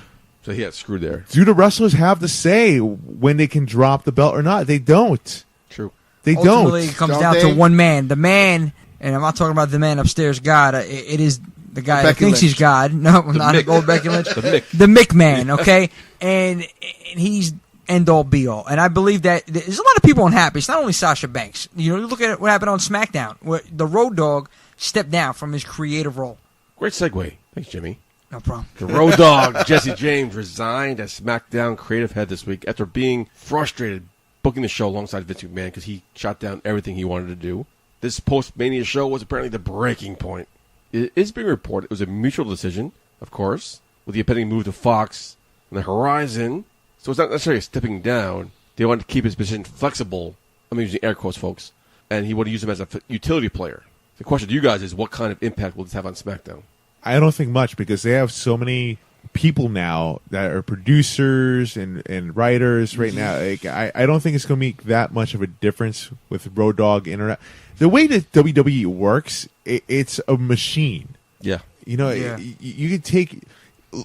So he got screwed there. Do the wrestlers have the say when they can drop the belt or not? They don't. True. They Ultimately, don't. it comes down to one man. The man, and I'm not talking about the man upstairs, God. It is the guy that thinks he's God. No, not the old Becky Lynch. The Mick man, okay? And he's end all be all. And I believe that there's a lot of people unhappy. It's not only Sasha Banks. You know, you look at what happened on SmackDown, where the Road Dogg stepped down from his creative role. Great segue. Thanks, Jimmy. No problem. The Road Dogg, Jesse James, resigned as SmackDown creative head this week after being frustrated booking the show alongside Vince McMahon because he shot down everything he wanted to do. This post-Mania show was apparently the breaking point. It is being reported it was a mutual decision, of course, with the impending move to Fox on the horizon. So it's not necessarily a stepping down. They wanted to keep his position flexible. I'm using air quotes, folks. And he wanted to use him as a utility player. The question to you guys is, what kind of impact will this have on SmackDown? I don't think much because they have so many people now that are producers and writers right now. Like, I don't think it's going to make that much of a difference with Road Dogg Internet. The way that WWE works, it's a machine. Yeah. You know, you can take...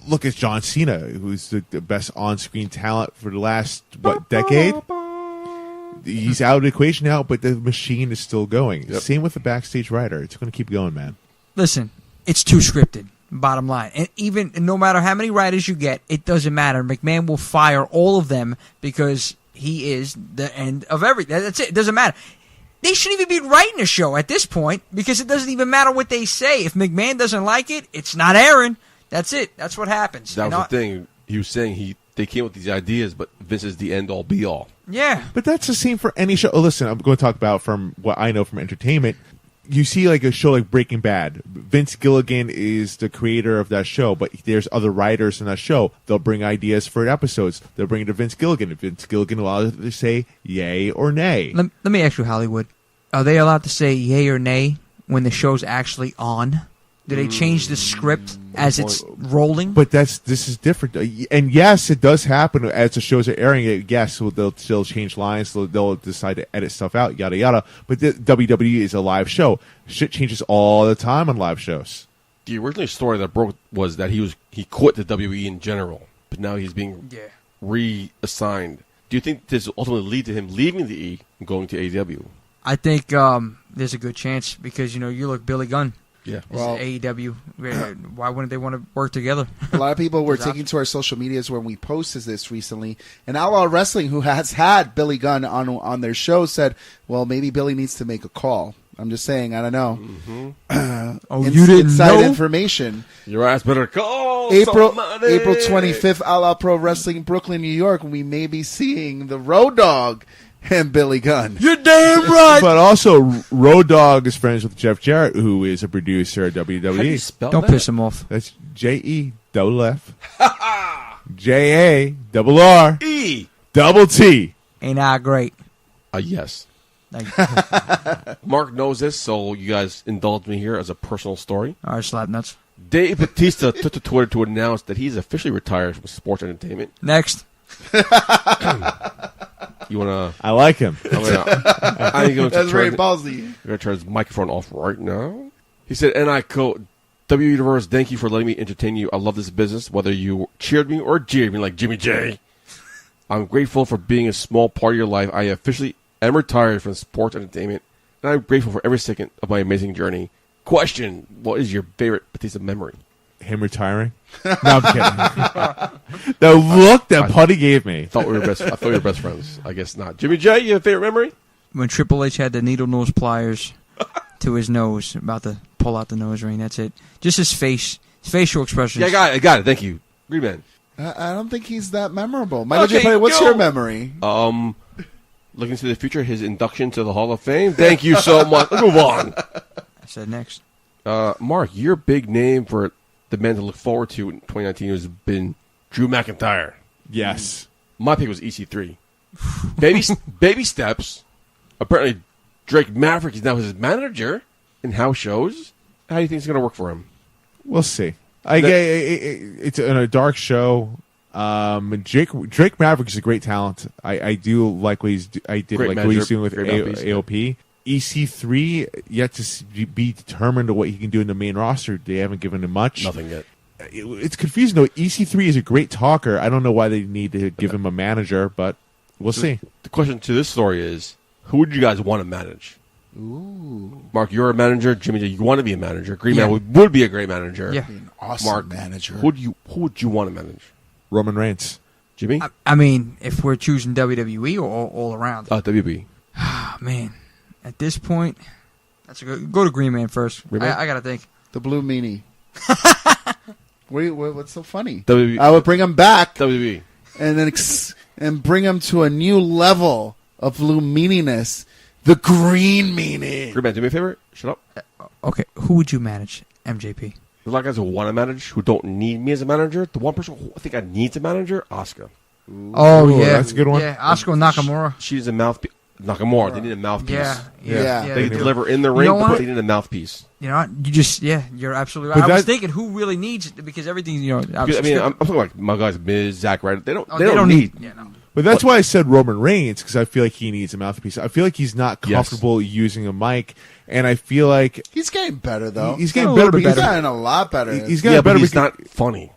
Look at John Cena, who's the best on-screen talent for the last, decade? He's out of the equation now, but the machine is still going. Yep. Same with the backstage writer. It's going to keep going, man. Listen, it's too scripted, bottom line. And even no matter how many writers you get, it doesn't matter. McMahon will fire all of them because he is the end of everything. That's it. It doesn't matter. They shouldn't even be writing a show at this point because it doesn't even matter what they say. If McMahon doesn't like it, it's not airing. That's it. That's what happens. That was the thing. He was saying they came with these ideas, but this is the end-all, be-all. Yeah. But that's the same for any show. Oh, listen, I'm going to talk about from what I know from entertainment. You see like a show like Breaking Bad. Vince Gilligan is the creator of that show, but there's other writers in that show. They'll bring ideas for episodes. They'll bring it to Vince Gilligan. Vince Gilligan will allow them to say yay or nay. Let me ask you, Hollywood. Are they allowed to say yay or nay when the show's actually on? Do they change the script as it's rolling? But this is different. And yes, it does happen as the shows are airing. Yes, they'll still change lines. They'll decide to edit stuff out, yada, yada. But WWE is a live show. Shit changes all the time on live shows. The original story that broke was that he quit the WWE in general, but now he's being reassigned. Do you think this will ultimately lead to him leaving the E and going to AEW? I think there's a good chance because, you look Billy Gunn. Yeah. Well, AEW. Why wouldn't they want to work together? A lot of people were taking to our social medias when we posted this recently. And Outlaw Wrestling, who has had Billy Gunn on their show, said, well, maybe Billy needs to make a call. I'm just saying, I don't know. Oh, you didn't inside know? information. Your ass better call April somebody. 25th, Outlaw Pro Wrestling, Brooklyn, New York. We may be seeing the Road Dogg and Billy Gunn. You're damn right. But also, Road Dogg is friends with Jeff Jarrett, who is a producer at How do you WWE. spell Don't that? piss him off. That's JEFF JARRT. E. Ain't I great? Yes. Thank you. Mark knows this, so you guys indulge me here as a personal story. All right, slap nuts. Dave Bautista took to Twitter to announce that he's officially retired from sports entertainment. Next. You wanna? I like him. I'm going to That's very turn. ballsy. I'm going to turn his microphone off right now. He said, and I quote, W Universe, thank you for letting me entertain you. I love this business, whether you cheered me or jeered me like Jimmy J. I'm grateful for being a small part of your life. I officially am retired from sports entertainment, and I'm grateful for every second of my amazing journey. Question, what is your favorite Batista memory? Him retiring? No, I'm kidding. The look that Putty gave me. I thought we were best friends. I guess not. Jimmy J, you have a favorite memory? When Triple H had the needle nose pliers to his nose, about to pull out the nose ring. That's it. Just his facial expressions. Yeah, I got it. Thank you. Green Man. I don't think he's that memorable. Michael Okay, J. Putty, what's go. your memory? Looking to the future, his induction to the Hall of Fame. Thank you so much. Let's move on. I said next. Mark, your big name for the man to look forward to in 2019 has been Drew McIntyre. Yes. My pick was EC3. Baby steps. Apparently, Drake Maverick is now his manager in house shows. How do you think it's going to work for him? We'll see. It's in a dark show. Drake Maverick is a great talent. I do like what he's. I did Great like manager, what he's doing with great mouthpiece, AOP. EC3 yet to be determined what he can do in the main roster. They haven't given him much. Nothing yet. It's confusing though. EC3 is a great talker. I don't know why they need to give him a manager, but we'll see. The question to this story is, who would you guys want to manage? Ooh. Mark, you're a manager. Jimmy, you want to be a manager. Green Yeah. Man would be a great manager. Yeah. An awesome Mark, manager. Who would you want to manage? Roman Reigns. Jimmy? I mean, if we're choosing WWE or all around. WB. Oh, man. At this point, that's a good. Go to Green Man first. Green Man? I got to think. The Blue Meanie. What's so funny? WB. I would bring him back WB. and then and bring him to a new level of blue meaniness. The green meaning. Green Man, do me a favor. Shut up. Okay, who would you manage? MJP. There's a lot of guys who want to manage who don't need me as a manager. The one person who I think I need a manager, Asuka. Oh, Ooh, yeah. that's a good one. Yeah, Asuka Nakamura. She's a mouthpiece. Nakamura, they need a mouthpiece. Yeah. They do. can deliver in the You ring, know but what? they need a mouthpiece. You know what? You're absolutely right. But I was that- thinking who really needs it because everything, I mean, I'm talking like my guys, Miz, Zack Ryder. They don't they don't need. Yeah, no. But that's why I said Roman Reigns, because I feel like he needs a mouthpiece. I feel like he's not Yes. comfortable using a mic, and I feel like He's getting better though. he's getting a better. little bit He's because gotten a lot better. he's getting Yeah, but better. he's because not funny.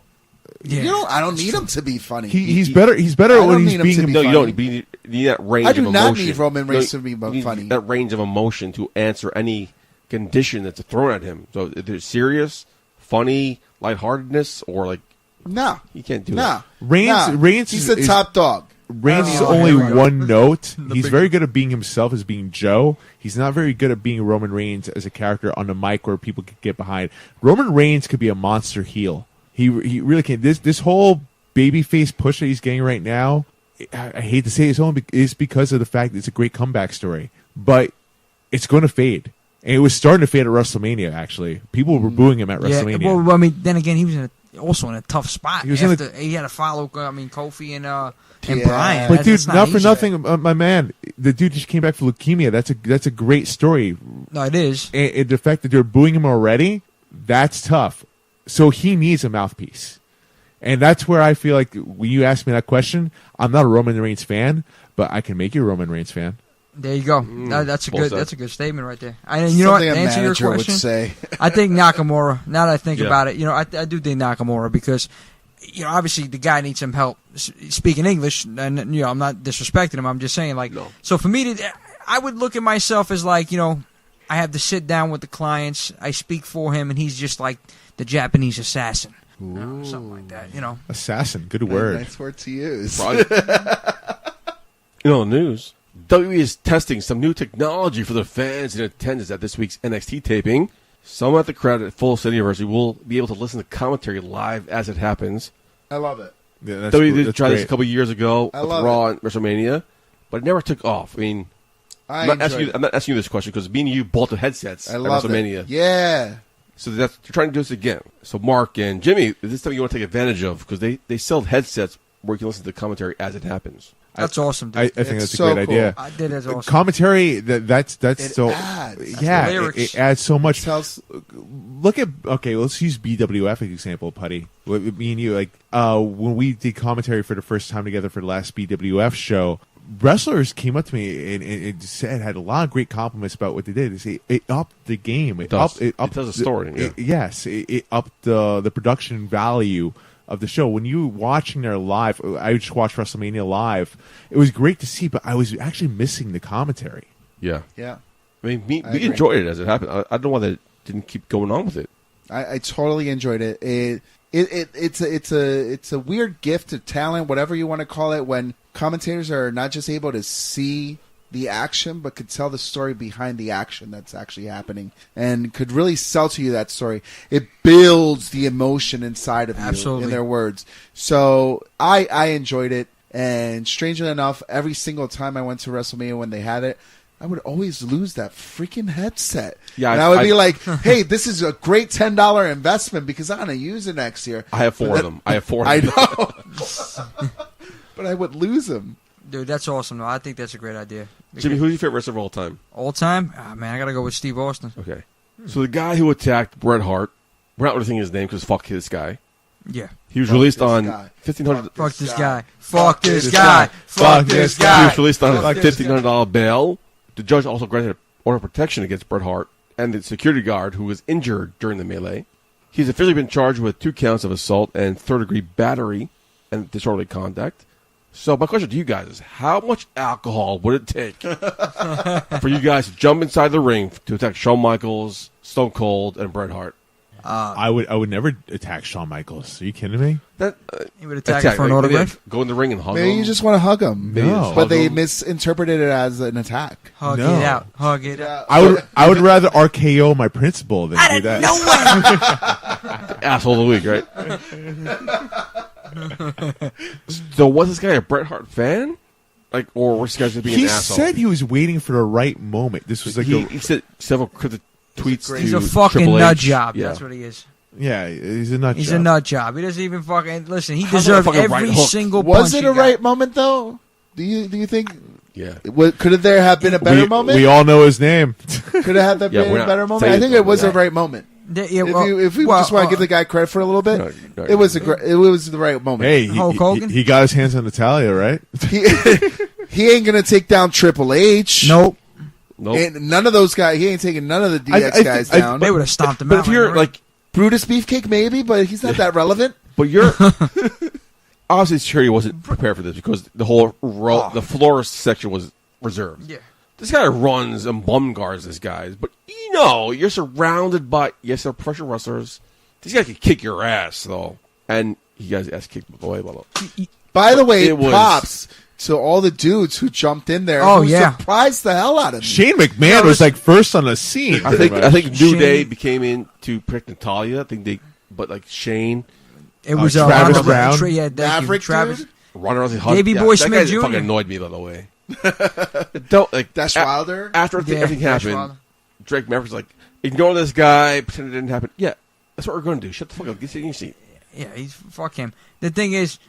Yeah. I don't need him to be funny. he's better. He's better I when don't he's need him to being. be No, you funny. don't. You need that range I of do emotion. not need Roman Reigns No, to be you need funny. That range of emotion to answer any condition that's thrown at him. So if it's serious, funny, lightheartedness, or like No. you can't do No. that. Reigns He's is- the top dog. Reigns is Oh, only here we go. one note. He's very good at being himself as being Joe. He's not very good at being Roman Reigns as a character on the mic where people could get behind. Roman Reigns could be a monster heel. He really can. This whole babyface push that he's getting right now, I hate to say it's only is because of the fact that it's a great comeback story, but it's going to fade. And it was starting to fade at WrestleMania. Actually, people were booing him at WrestleMania. Well, I mean, then again, he was in a also in a tough spot. He was He had to follow. Kofi and Yeah. Brian. But dude, That's not for easy. nothing, my man. The dude just came back from leukemia. That's a great story. No, it is. And the fact that they're booing him already, that's tough. So he needs a mouthpiece. And that's where I feel like when you ask me that question, I'm not a Roman Reigns fan, but I can make you a Roman Reigns fan. There you go. That's a well good. said. That's a good statement right there. And you know what? Something To a answer your manager would question, say. I think Nakamura. Now that I think Yeah. about it, I do think Nakamura because, obviously the guy needs some help speaking English, and I'm not disrespecting him. I'm just saying, No. so for me I would look at myself as I have to sit down with the clients. I speak for him, and he's just like the Japanese assassin, something like that. Assassin, good word. Nice word to use. In the news, WWE is testing some new technology for the fans in attendance at this week's NXT taping. Some at the crowd at Full City University will be able to listen to commentary live as it happens. I love it. Yeah, that's WWE cool. did That's try this great. a couple years ago I with love Raw and WrestleMania, but it never took off. I mean, I I'm not enjoyed asking you this question because me and you bought the headsets I at love WrestleMania. it. Yeah. So they're trying to do this again. So Mark and Jimmy, is this something you want to take advantage of? Because they sell headsets where you can listen to the commentary as it happens. That's awesome. Dude. I think It's that's a so great cool. idea. I did as awesome. Commentary, that's It so adds. yeah, The lyrics. it adds so much. Tells Look at let's use BWF as an example, Putty. Me and you, when we did commentary for the first time together for the last BWF show, wrestlers came up to me and said had a lot of great compliments about what they did. They say it upped the game. It does. It It tells a story, yeah. Yes, it upped the production value of the show. When you were watching there live, I just watched WrestleMania live. It was great to see, but I was actually missing the commentary. Yeah. yeah. I mean, I we agree. enjoyed it as it happened. I don't know why they didn't keep going on with it. I totally enjoyed it. It's a weird gift of talent, whatever you want to call it, when commentators are not just able to see the action, but could tell the story behind the action that's actually happening, and could really sell to you that story. It builds the emotion inside of you, Absolutely. in their words. So I enjoyed it, and strangely enough, every single time I went to WrestleMania when they had it, I would always lose that freaking headset. Yeah, and I would be like, hey, this is a great $10 investment because I'm going to use it next year. I have four of them. I I know. But I would lose them. Dude, that's awesome. Though. I think that's a great idea. Jimmy, who's your favorite wrestler of all time? All time? Oh, man, I got to go with Steve Austin. Okay. So the guy who attacked Bret Hart, we're not releasing his name because fuck this guy. Yeah. He was Fuck released this on guy. 1500. Fuck this guy. guy. Fuck this this guy. guy. Fuck this He guy. was released on a Fuck this guy. $1,500 bail. The judge also granted an order of protection against Bret Hart and the security guard who was injured during the melee. He's officially been charged with 2 counts of assault and third-degree battery and disorderly conduct. So my question to you guys is, how much alcohol would it take for you guys to jump inside the ring to attack Shawn Michaels, Stone Cold, and Bret Hart? I would never attack Shawn Michaels. Are you kidding me? That He would attack him for an like, maybe autograph. go in the ring and hug Maybe him. you just want to hug them. Maybe No. just But hug they him. misinterpreted it as an attack. Hug No. it out. Hug it out. I would rather RKO my principal than do that. No way. Asshole of the week, right? So was this guy a Bret Hart fan? Or was this guy just being He an asshole? said he was waiting for the right moment. This was like he said several cryptic tweets to He's a fucking Triple H. nut job. Yeah. That's what he is. yeah, he's a nut He's job. a nut job. He doesn't even fucking listen. He How's that a deserved fucking every right hook? single Was punch it he a got. right moment, though? Do you think? Yeah. Could there have been a better moment? We all know his name. Could have had Yeah, been we're a not better moment? saying I think it, it was but- a right moment. Yeah, If we just want to give the guy credit for it a little bit, No, it was it was the right moment. Hey, Hulk Hogan? he got his hands on Natalia, right? He ain't gonna take down Triple H. Nope. Nope. And none of those guys. He ain't taking none of the DX I guys think- down. They would have stomped him But out. if you're right? like, Brutus Beefcake, maybe, but he's not that relevant. but you're obviously security wasn't prepared for this because the whole the florist section was reserved. Yeah. This guy runs and bum guards these guys, but you're surrounded by they're pressure wrestlers. These guys can kick your ass though, and he got his ass kicked by the way. By the way, It was- props to all the dudes who jumped in there. Oh, who yeah. surprised the hell out of me. Shane McMahon was like first on the scene. I think New Shane- Day became in to protect Natalia. I think but like Shane, It was Travis Ronda Brown. Yeah, thank you. Maverick, Travis. dude? Ronda Rousey, Davey Boy that Smith guy Jr. fucking annoyed me by the way. Don't like Dash a- Wilder? After Yeah, everything Dash happened, Wilder. Drake Maverick's like, ignore this guy, pretend it didn't happen. Yeah, that's what we're going to do. Shut the fuck up. Get in your seat. Yeah, he's fuck him. The thing is,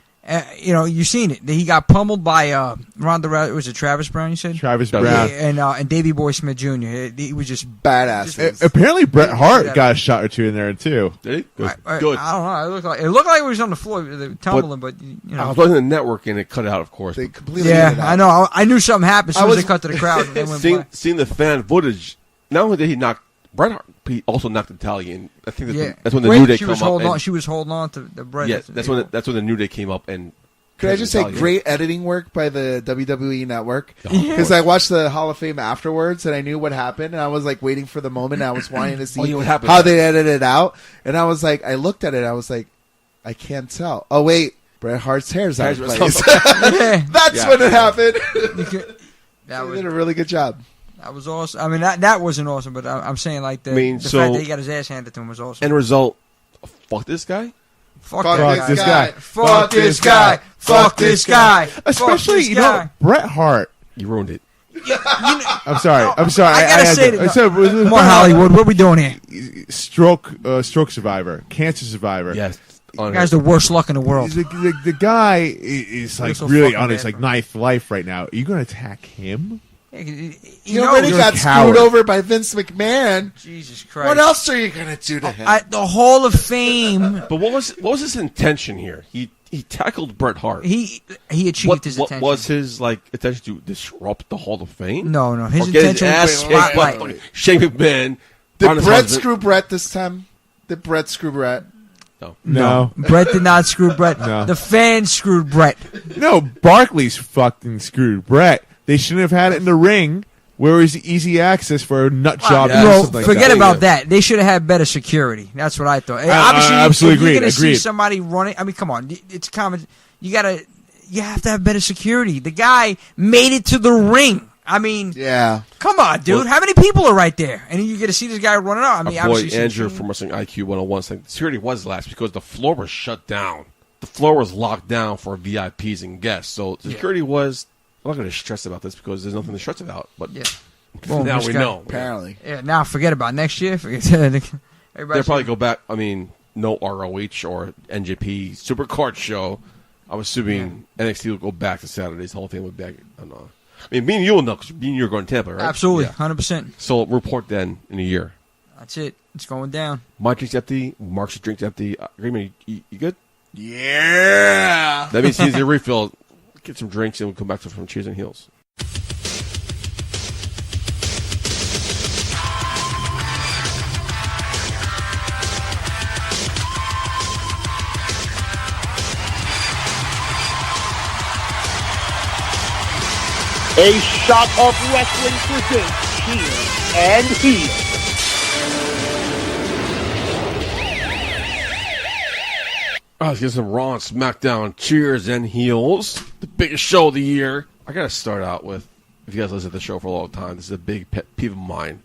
you've seen it. He got pummeled by Ronda Rousey. Was it Travis Brown? You said Travis Yeah, Brown. and Davey Boy Smith Jr. He was just Badass. Apparently, Bret Hart got a shot or two in there too. Did he? Good. I Good. don't know. It looked like he was on the floor tumbling, but I was watching the network and it cut out, of course. They completely did it yeah, out. I know. I knew something happened as soon as was- they cut to the crowd. And they went Seeing the fan footage, not only did he knock Bret Hart, he also knocked Natalia. And I think that's when the New Day she came was up. holding and- on. She was holding on to the bread. Yeah, that's when the New Day came up and. Could I just say Natalia. great editing work by the WWE Network? Because I watched the Hall of Fame afterwards and I knew what happened and I was like waiting for the moment. And I was wanting to see yeah, what happened? how they edited it out. And I was like, I looked at it. I was like, I can't tell. Oh wait, Bret Hart's hair's out of Hair's- place. Yeah, That's Yeah. when it happened. that They was did a really good job. awesome. I mean, that wasn't awesome, but I'm saying like the fact that he got his ass handed to him was awesome. End result, fuck this guy. Fuck Fuck that this guy. guy. Fuck this guy. Fuck this guy. Especially, Fuck this guy. Bret Hart. You ruined it. I'm sorry. I'm sorry. I gotta say that- Come on, Hollywood. What are we doing here? Stroke survivor, cancer survivor. Yes. You guys the worst luck in the world. The guy is like so really fucking on his bad, like bro. ninth life right now. Are you going to attack him? He already you're got a coward. screwed over by Vince McMahon. Jesus Christ. What else are you going to do to him? The Hall of Fame. But what was his intention here? He tackled Bret Hart. He achieved his what attention. was his intention to disrupt the Hall of Fame? No. His Or get intention was ass kicked by spotlight. Shane McMahon. Did on his Brett husband. screw Brett this time? Did Brett screw Brett? No. Brett did not screw Brett. No. The fans screwed Brett. No, Barkley's fucking screwed Brett. They shouldn't have had it in the ring where it was easy access for a nut job. yeah. or Well, something like forget that. about that. They should have had better security. That's what I thought. I Obviously, absolutely if you're agreed, gonna see agreed. somebody running. I mean, come on. It's common. You have to have better security. The guy made it to the ring. I mean, Yeah. come on, dude. Well- How many people are right there? And you get to see this guy running out. I mean, Our boy obviously, Andrew from Wrestling IQ 101 saying security was last because the floor was shut down. The floor was locked down for VIPs and guests. So the security was. I'm not going to stress about this because there's nothing to stress about. But Yeah. Boom, now this we guy- know. Apparently. Yeah. Now forget about it. Next year. Forget They'll probably go back. I mean, no ROH or NJP Supercard show. I'm assuming NXT will go back to Saturdays. The whole thing will be back. I don't know. I mean, me and you will know because me and you are going to Tampa, right? Absolutely, Yeah. 100%. So report then in a year. That's it. It's going down. My drink's empty. Mark's drink's empty. Raymond, you good? Yeah. That means he's a refill. Get some drinks and we'll come back to from Cheers and Heels. A Shot of Wrestling presents Cheers and Heels. Let's get some Raw and SmackDown Cheers and Heels. The biggest show of the year. I got to start out with, if you guys listen to the show for a long time, this is a big pet peeve of mine.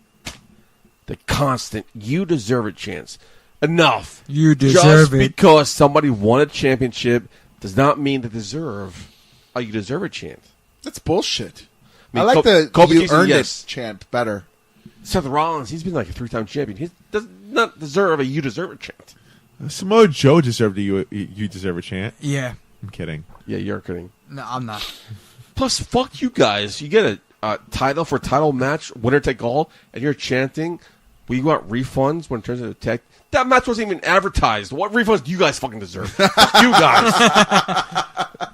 The constant, you deserve it chance. Enough. You Just deserve it. because somebody won a championship does not mean they deserve a you deserve it chant. That's bullshit. I I, mean, like the Kobe you Kingston, earned yes. it chant better. Seth Rollins, he's been like a 3-time champion. He does not deserve a you deserve it chant. Samoa Joe deserved a you deserve a chant. Yeah. I'm kidding. Yeah, you're kidding. No, I'm not. Plus, fuck you guys. You get a title for title match, winner take all, and you're chanting, we want refunds when it turns into tech. That match wasn't even advertised. What refunds do you guys fucking deserve? Fuck you guys.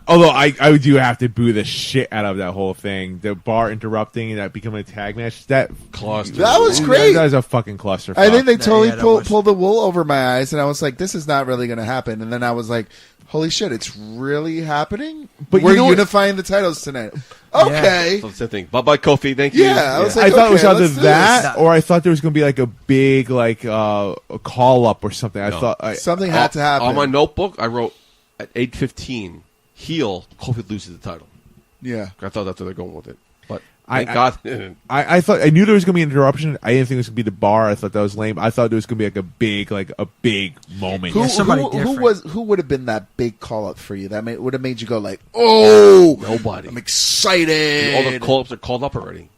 Although I do have to boo the shit out of that whole thing. The bar interrupting and that becoming a tag match. That Cluster. That was great. That was a fucking clusterfuck. I think they totally yeah, that was- pulled the wool over my eyes, and I was like, "This is not really going to happen." And then I was like, "Holy shit, it's really happening!" But we're you know what- unifying the titles tonight. Okay, So the same thing. Bye-bye, Kofi. Thank you. Yeah, I was I like, thought it was okay, either let's do that this. or I thought there was going to be like a big a call up or something. I No. thought something had to happen. On my notebook, I wrote, at 8:15, heel, Kofi loses the title. Yeah, I thought that's where they're going with it. But I- thank God they didn't. I thought I knew there was going to be an interruption. I didn't think it was going to be the bar. I thought that was lame. I thought there was going to be like a big moment. who, somebody who different. who would have been that big call up for you? That would have made you go like, "Oh, Nobody. I'm excited." All the call-ups are called up already.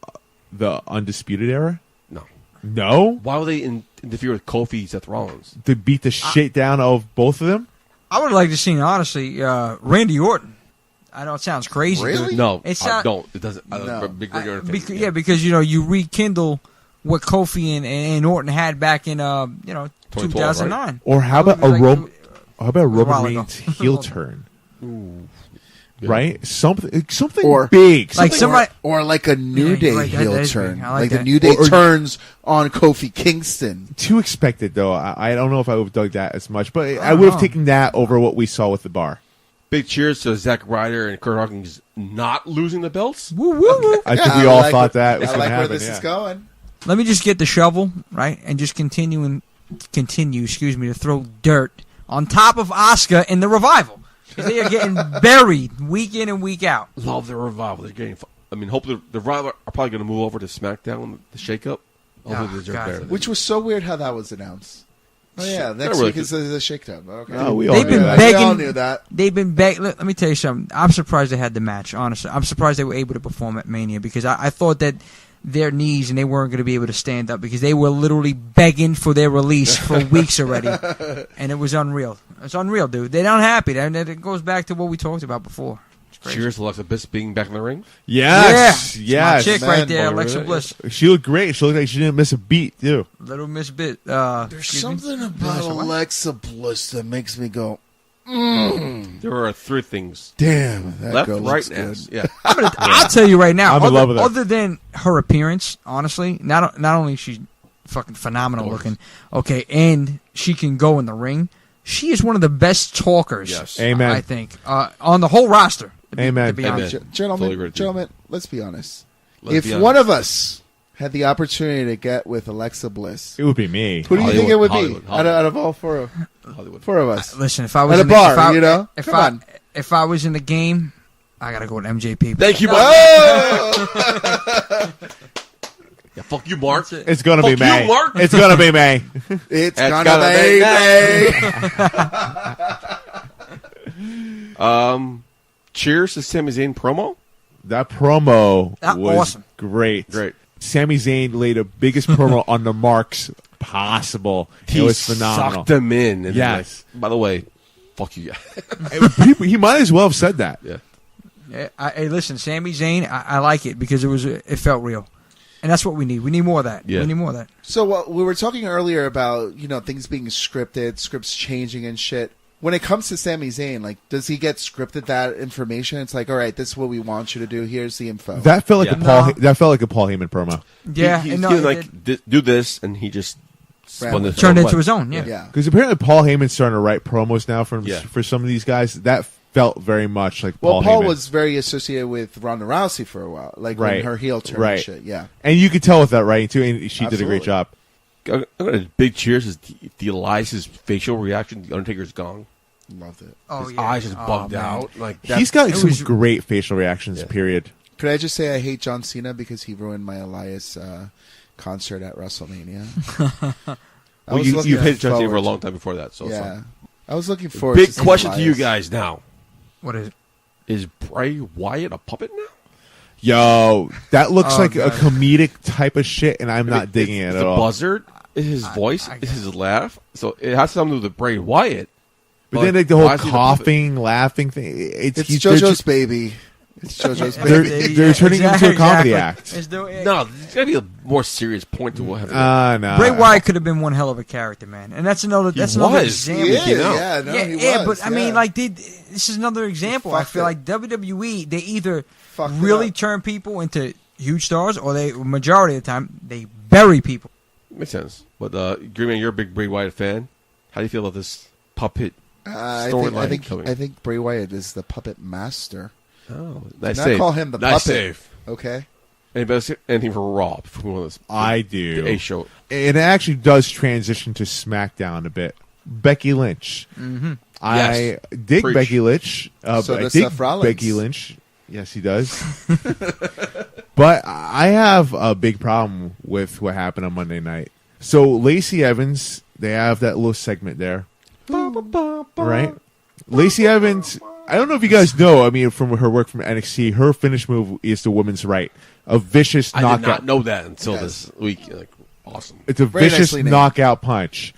The Undisputed Era? No. No, Why would they interfere with Kofi, Seth Rollins? to beat the shit down of both of them. I would like to see, honestly, Randy Orton. I know it sounds crazy. Really? Dude. No, It's I not- don't. It doesn't. I No. don't. Big Ring Orton thing. Yeah, because you rekindle what Kofi and Orton had back in 2012, 2009. Or how I would about a like Roman? How about a while Roman ago. Reigns heel turn? Yeah. Right, something Or- big, Like something- somebody. Or like a New Yeah, Day right, that heel is turn. big. I like Like the that. New Day Or- turns on Kofi Kingston. too expected though. I don't know if I would have dug that as much, but I would have taken that over what we saw with the bar. Big cheers to Zack Ryder and Kurt Hawkins not losing the belts. Woo, woo, woo. I think Yeah, we all like thought that was I going like to where happen. this yeah. is going. Let me just get the shovel, right, and just continue, to throw dirt on top of Asuka in the Revival. 'Cause they are getting buried week in and week out. Love the Revival. They're getting. I mean, hopefully the Revival are probably going to move over to SmackDown, the shake-up. Hopefully Oh, they deserve God. better. Which was so weird how that was announced. Oh yeah, next really week is the shakedown. Okay. No, we all They've knew been that. We all begging. knew that. They've been begging. Let me tell you something. I'm surprised they had the match. Honestly, I'm surprised they were able to perform at Mania because I thought that their knees and they weren't going to be able to stand up because they were literally begging for their release for weeks already, and it was unreal. It's unreal, dude. They're not happy. And it goes back to what we talked about before. It's crazy. Cheers to Alexa Bliss being back in the ring. Yes, Yeah. yes. My chick Man, right there, boy, Alexa really? Bliss. She looked great. She looked like she didn't miss a beat too. Little Miss Bit. There's Excuse me? something about Alexa what? Alexa Bliss that makes me go, There are three things: damn, that left, girl right, looks and good. ass. Yeah. I'll tell you right now. I'm in love with her. Other than her appearance, honestly, not only is she fucking phenomenal looking, okay, and she can go in the ring. She is one of the best talkers. Yes. Amen. I think on the whole roster. Amen. To be honest. Amen. Fully Gentlemen, agree with you. gentlemen, let's be honest. Let's If be one honest. of us had the opportunity to get with Alexa Bliss, It would be me. who do you think it would Hollywood, be out of all four of us? Listen, if I was At a in the, bar, if I, you know? if Come I on. if I was in the game, I gotta go with MJP. Thank you, No, Mark. Oh! Yeah, fuck you, Mark. It's gonna be Fuck you, May. Mark. It's gonna be May. It's That's gonna gotta be be May. Cheers to Sami Zayn promo. That promo That was awesome. great. Great. Sami Zayn laid the biggest promo on the marks possible. He it was phenomenal. sucked him in. And Yes. then, like, by the way, fuck you guys. he might as well have said that. Yeah. Hey, listen, Sami Zayn, I like it because it felt real, and that's what we need. We need more of that. Yeah. We need more of that. So we were talking earlier about things being scripted, scripts changing and shit. When it comes to Sami Zayn, like, does he get scripted that information? It's like, all right, this is what we want you to do. Here's the info. That felt like Yeah. a Paul. No. That felt like a Paul Heyman promo. Yeah, He's and no, doing, it like, do this, and he just spun this turned whole into way. his own. Yeah. yeah. Because apparently Paul Heyman's starting to write promos now Yeah. for some of these guys. That felt very much like Well, Paul Paul Heyman. was very associated with Ronda Rousey for a while, like when Right. her heel turn Right. and shit. Yeah. and you could tell with that writing too. And she did a Absolutely. great job. I'm gonna big cheers is the Elias's facial reaction. The Undertaker's gone. Loved it. Oh His yeah. eyes just Oh, bugged man. out. Like He's got it some was- great facial reactions. Yeah. Period. Could I just say I hate John Cena because he ruined my Elias concert at WrestleMania? I Well, was you looking hated John Cena for a forward long time before that. So it's Yeah. fine. I was looking forward Big to seeing question to you Elias. guys now: What is it? is Bray Wyatt a puppet now? Yo, that looks Oh, like a God. comedic type of shit, and I'm not digging it The at all. buzzard is his voice, is his laugh. So it has something to do with Bray Wyatt. But then like the whole why is he the puppet? coughing, laughing thing. It's they're JoJo's just- baby. It's JoJo's They're- baby. they're turning him into a comedy act. It's the- No, there's got to be a more serious point to what happened. No. Bray Wyatt could have been one hell of a character, man, and that's another. That's another was. example. He is, you know. yeah, no, he yeah, was, but I mean, yeah. like, this is another example. I fucked feel it. like WWE, they either Fucked it really up. turn people into huge stars, or they majority of the time they bury people. Makes sense. But Green Man, you're a big Bray Wyatt fan. How do you feel about this puppet I storyline coming? think Bray Wyatt is the puppet master. Oh, nice Not save. call him the nice puppet. save. Okay. Anybody see anything for Raw before one of this? I The do. A show. And it actually does transition to SmackDown a bit. Becky Lynch. Mm-hmm. I Yes. dig Preach. Becky Lynch. So I does dig Seth Rollins. Becky Lynch. Yes, he does. But I have a big problem with what happened on Monday night. So Lacey Evans, they have that little segment there. Right? Lacey Evans, I don't know if you guys know, I mean, from her work from NXT, her finish move is the women's right. A vicious I knockout. did not know that until Yes. this week. Like, awesome. It's a Very vicious nicely named. knockout punch.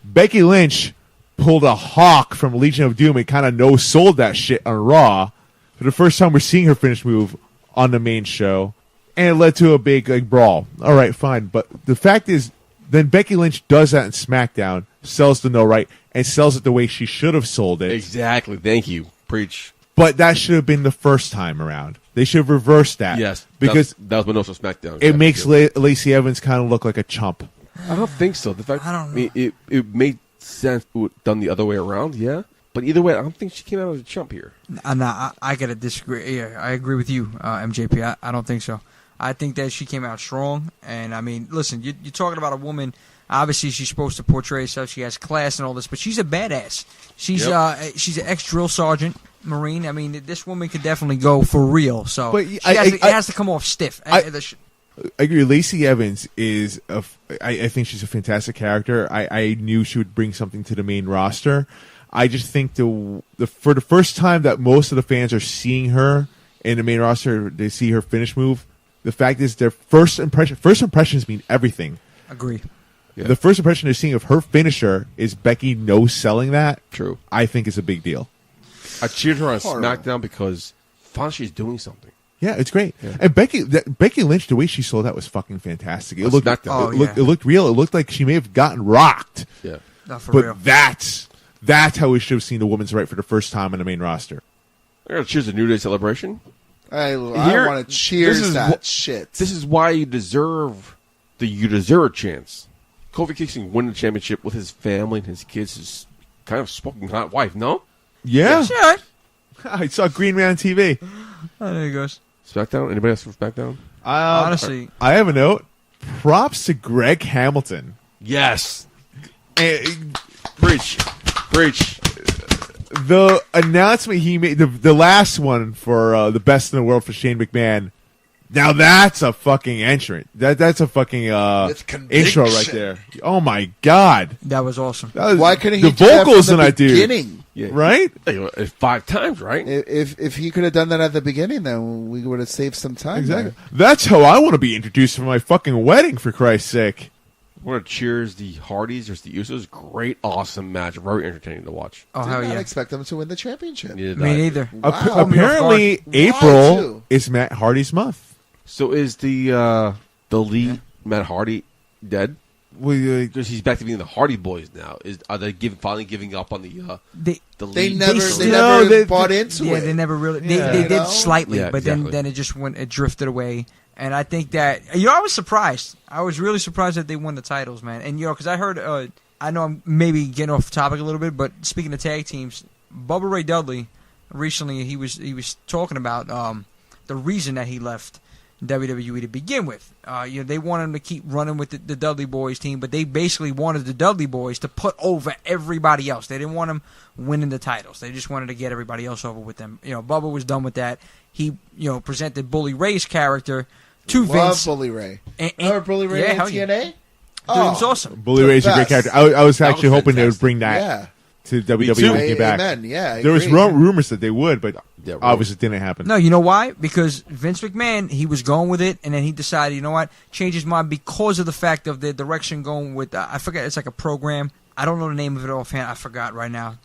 Becky Lynch pulled a Hawk from Legion of Doom and kind of no-sold that shit on Raw. For the first time, we're seeing her finish move on the main show, and it led to a big brawl. All right, fine, but the fact is, then Becky Lynch does that in SmackDown, sells the no right, and sells it the way she should have sold it. Exactly. Thank you. Preach. But that should have been the first time around. They should have reversed that. Yes. because that was Minoso SmackDown. it makes Lacey Evans kind of look like a chump. I don't think so. The fact, I don't mean, it made sense if it was done the other way around, yeah. But either way, I don't think she came out as a chump here. I gotta disagree. Yeah, I agree with you, MJP. I don't think so. I think that she came out strong. And I mean, listen, you're talking about a woman. Obviously, she's supposed to portray herself. She has class and all this, but she's a badass. She's she's an ex-drill sergeant, Marine. I mean, this woman could definitely go for real. So But it has to come off stiff. I agree. Lacey Evans is I think she's a fantastic character. I knew she would bring something to the main roster. I just think for the first time that most of the fans are seeing her in the main roster, they see her finish move. The fact is, their first impressions mean everything. Agree. Yeah. The first impression they're seeing of her finisher is Becky no-selling that. True. I think is a big deal. I cheered her on Horrible. SmackDown because finally she's doing something. Yeah, it's great. Yeah. And Becky Lynch, the way she sold that was fucking fantastic. It looked, SmackDown. it looked real. It looked like she may have gotten rocked. Yeah. Not for But real. that's how we should have seen the women's right for the first time on the main roster. I gotta cheers the New Day celebration. I Here- want to cheers this is that wh- shit. This is why you deserve the You Deserve chance. Kofi Kingston win the championship with his family and his kids, his kind of smoking hot wife, no? Yeah. Sure. I saw Green Man on TV. Oh, there he goes. SmackDown? Anybody else for SmackDown? Honestly, I have a note. Props to Greg Hamilton. Yes. Eh, Preach. Preach. The announcement he made, the last one for the best in the world for Shane McMahon. Now that's a fucking entrant. That's a fucking With intro right conviction. there. Oh my god! that was awesome. That was- Why couldn't he the do that vocals from in the that dude? beginning? Yeah. Right? Hey, 5 times, right? If he could have done that at the beginning, then we would have saved some time. Exactly. there. That's how I want to be introduced for my fucking wedding. For Christ's sake! I want to cheers the Hardys versus the Usos. Great, awesome match. Very entertaining to watch. Oh, Did hell not yeah. expect them to win the championship. Neither did Me I. neither. Wow. Apparently, Why, April too? is Matt Hardy's month. So is the lead Matt Hardy dead? Because he's back to being the Hardy Boys now. Are they finally giving up on the They They lead? never, still- they No, never they- bought into yeah, it. they never really. Yeah. They You did know? slightly, Yeah, but exactly. then it just went. It drifted away. And I think that I was surprised. I was really surprised that they won the titles, man. And because I heard, I know I'm maybe getting off topic a little bit, but speaking of tag teams, Bubba Ray Dudley recently he was talking about the reason that he left WWE to begin with. They wanted him to keep running with the Dudley Boys team, but they basically wanted the Dudley Boys to put over everybody else. They didn't want them winning the titles. They just wanted to get everybody else over with them. Bubba was done with that. He, presented Bully Ray's character to Love Vince. Bully Ray. And- Remember Bully Ray yeah, in hell yeah. TNA? Dude, it was awesome. Bully The Ray's a great best. character. I was actually was hoping they would fantastic. bring that Yeah. to WWE too. when he came back. Amen. Yeah, I There was agree. rumors that they would, but Yeah, right. obviously it didn't happen. No, you know why? Because Vince McMahon, he was going with it, and then he decided, you know what, change his mind because of the fact of the direction going with, I forget, it's like a program. I don't know the name of it offhand. I forgot right now.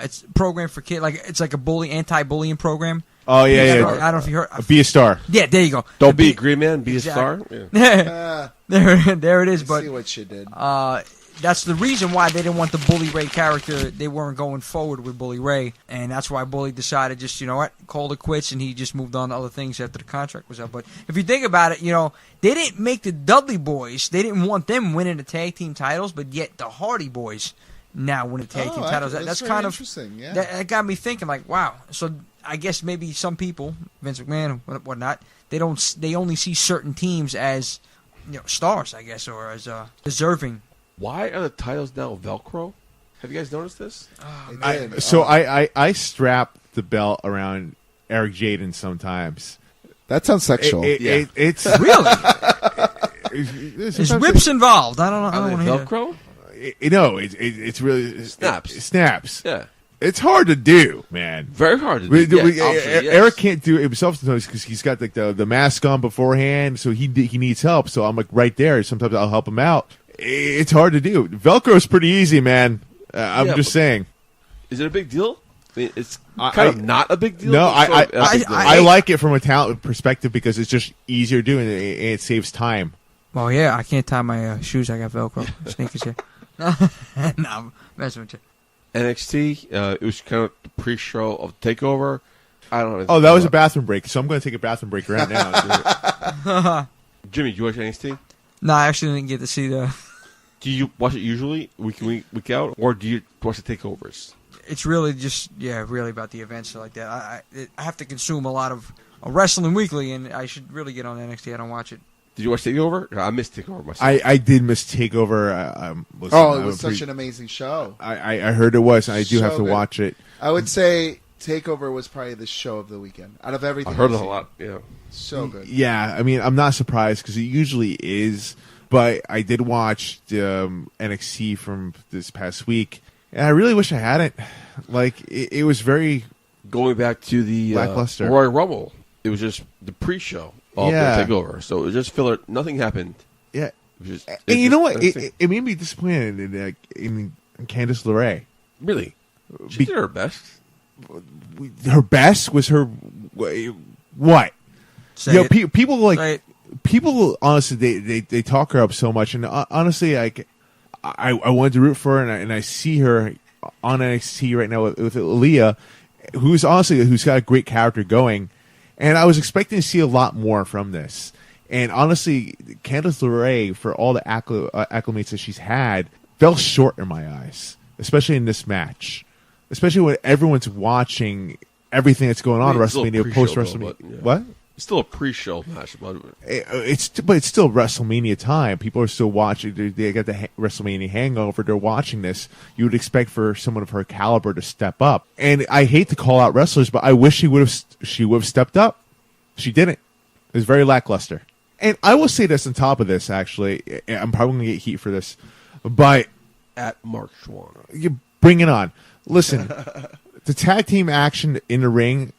It's a program for kids. It's like a anti-bullying program. Oh yeah, I yeah. don't know if you heard. Be a star. Yeah, there you go. Don't be a green man, be Exactly. a star. Yeah. there it is. But See what you did. that's the reason why they didn't want the Bully Ray character. They weren't going forward with Bully Ray, and that's why Bully decided just, called it quits, and he just moved on to other things after the contract was up. But if you think about it, they didn't make the Dudley Boys. They didn't want them winning the tag team titles, but yet the Hardy Boys now win the tag team titles. That's very kind of interesting. Yeah. that got me thinking, like, wow. So I guess maybe some people, Vince McMahon and whatnot, they only see certain teams as stars, I guess, or as deserving. Why are the titles now Velcro? Have you guys noticed this? They did. I strap the belt around Eric Jaden sometimes. That sounds sexual. Yeah. It's Really? Is Is whips involved? I don't know. I Are don't they want to hear. Velcro? it's really Snaps. It snaps. Yeah. It's hard to do, man. Very hard to do. Obviously, yes. Eric can't do it himself sometimes because he's got like the mask on beforehand, so he needs help. So I'm like right there. Sometimes I'll help him out. It's hard to do. Velcro's pretty easy, man. I'm Yeah, just but- saying. Is it a big deal? I mean, it's I- kind of not a big deal. No, but sort of a big deal. I like it from a talent perspective because it's just easier doing it, and it saves time. Well, yeah, I can't tie my shoes. I got Velcro sneakers here. No, I'm messing with you. NXT. It was kind of the pre-show of Takeover. I don't know. Oh, that was a bathroom break, so I'm going to take a bathroom break right now. Jimmy, do you watch NXT? No, I actually didn't get to see the. Do you watch it usually week in, week out, or do you watch the takeovers? It's really just really about the events like that. I have to consume a lot of wrestling weekly, and I should really get on NXT. I don't watch it. Did you watch Takeover? I missed Takeover myself. I did miss Takeover. Listen, Oh, it was such an amazing show. I heard it was, and I do So have to good. watch it. I would say Takeover was probably the show of the weekend. Out of everything, I heard I've it a seen. lot. Yeah. So good. Yeah, I mean, I'm not surprised because it usually is, but I did watch NXT from this past week, and I really wish I hadn't. Like, it was very Going back to the Lackluster. Royal Rumble, it was just the pre-show of Yeah. the Takeover, so it was just filler. Nothing happened. yeah. It was just, And you know what? NXT. It made me disappointed in Candice LeRae. Really, she Be- did her best. Her best was her what? Say Yo, it. people like Say it. people. Honestly, they talk her up so much, and honestly, like I wanted to root for her, and I see her on NXT right now with Aaliyah, who's got a great character going, and I was expecting to see a lot more from this. And honestly, Candice LeRae, for all the acclimates that she's had, fell short in my eyes, especially in this match. Especially when everyone's watching everything that's going on I mean, it's still a WrestleMania, pre-show, post though, WrestleMania. but, yeah. What? It's still a pre-show match, but It's still WrestleMania time. People are still watching. They got the WrestleMania hangover. They're watching this. You would expect for someone of her caliber to step up. And I hate to call out wrestlers, but I wish she would have stepped up. She didn't. It was very lackluster. And I will say this on top of this. Actually, I'm probably going to get heat for this, but at Marc Chouen. you bring it on. Listen, the tag team action in the ring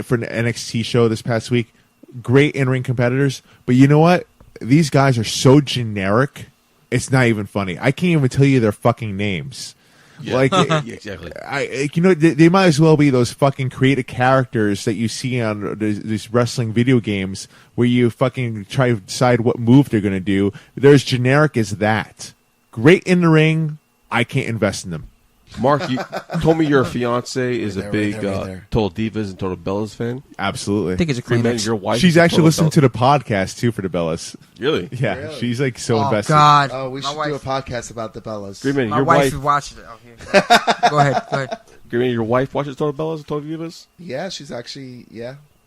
for an NXT show this past week, great in-ring competitors. But you know what? These guys are so generic, it's not even funny. I can't even tell you their fucking names. Yeah. Like, Yeah, exactly. they might as well be those fucking creative characters that you see on these wrestling video games where you fucking try to decide what move they're going to do. They're as generic as that. Great in the ring. I can't invest in them. Mark, you told me your fiance is Right a there, big right there, right there. Total Divas and Total Bellas fan. Absolutely. I think it's a Green Man, Kleenex. your wife. She's is a actually Total listening to Bella- the podcast too for the Bellas. Really? Yeah, Really? she's like so Oh invested. God! Oh, we My should do a wife- podcast about the Bellas. Green Man, My your wife wife. watches it. Oh, here. Go ahead. Go ahead. Green Man, your wife watches Total Bellas and Total Divas. Yeah, she's actually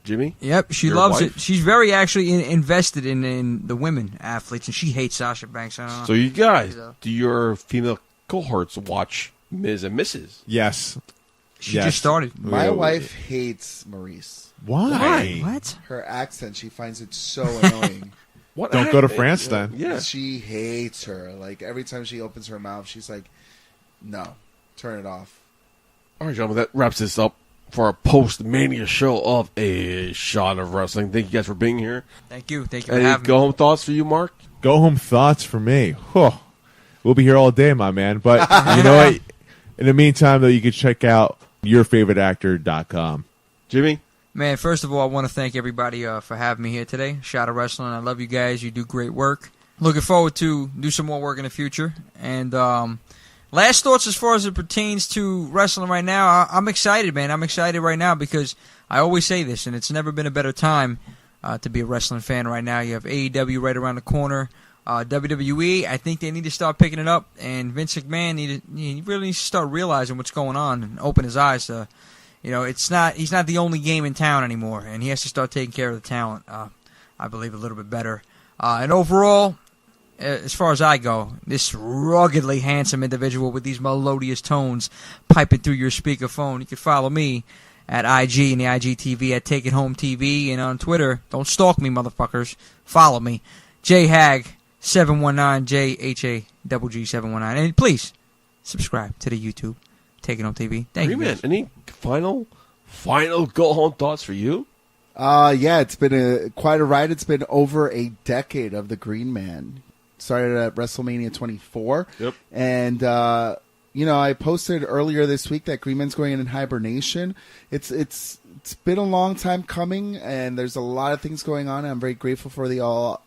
Jimmy. Yep, she Your loves wife? it. She's very actually invested in the women athletes, and she hates Sasha Banks. I don't know. So you guys, So- do your female cohorts watch Ms. and Mrs.? Yes. she yes. just started. My Yeah, wife hates Maurice. Why? What? Her accent, she finds it so annoying. What? Don't go to France then. Yeah. She hates her. Like every time she opens her mouth, she's like, "No, turn it off." All right, gentlemen, that wraps this up for our post-Mania show of A Shot of Wrestling. Thank you guys for being here. Thank you. Thank you for Any having me. go-home thoughts for you, Mark? Go home thoughts for me. Whew. We'll be here all day, my man. But you know what? In the meantime, though, you can check out yourfavoriteactor.com. Jimmy? Man, first of all, I want to thank everybody for having me here today. Shot of Wrestling. I love you guys. You do great work. Looking forward to do some more work in the future. And last thoughts as far as it pertains to wrestling right now, I'm excited, man. I'm excited right now because I always say this, and it's never been a better time to be a wrestling fan right now. You have AEW right around the corner. WWE, I think they need to start picking it up, and Vince McMahon he really needs to start realizing what's going on and open his eyes to, he's not the only game in town anymore, and he has to start taking care of the talent. I believe a little bit better. And overall, as far as I go, this ruggedly handsome individual with these melodious tones piping through your speakerphone. You can follow me at IG and the IGTV at Take It Home TV, and on Twitter. Don't stalk me, motherfuckers. Follow me, JHag 719 JHAGG 719, and please subscribe to the YouTube Take It Home TV. Thank you. Man, guys. any final go-home thoughts for you? Yeah, it's been quite a ride. It's been over a decade of the Green Man. Started at WrestleMania 24. Yep. And I posted earlier this week that Green Man's going in hibernation. It's been a long time coming, and there's a lot of things going on. I'm very grateful for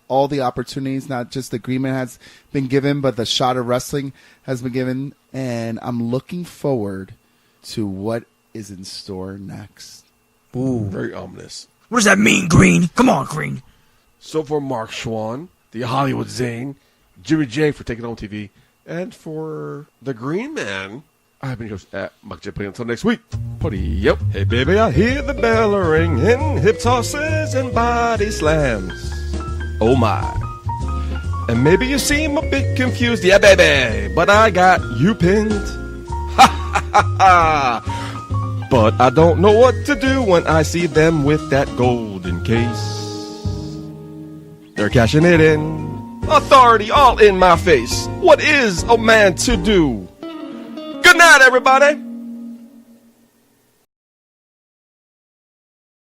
all the opportunities, not just the Green Man has been given, but the Shot of Wrestling has been given, and I'm looking forward to what is in store next. Ooh, very ominous. What does that mean, Green? Come on, Green. So for Marc Chouen, the Hollywood Zane, Jimmy J for taking on TV, and for the Green Man, I've been your host at Marc J. Until next week. Putty, yep. Hey baby, I hear the bell ringing, hip tosses and body slams. Oh my. And maybe you seem a bit confused, yeah baby, but I got you pinned. Ha ha ha ha. But I don't know what to do when I see them with that golden case. They're cashing it in. Authority all in my face. What is a man to do? Good night, everybody.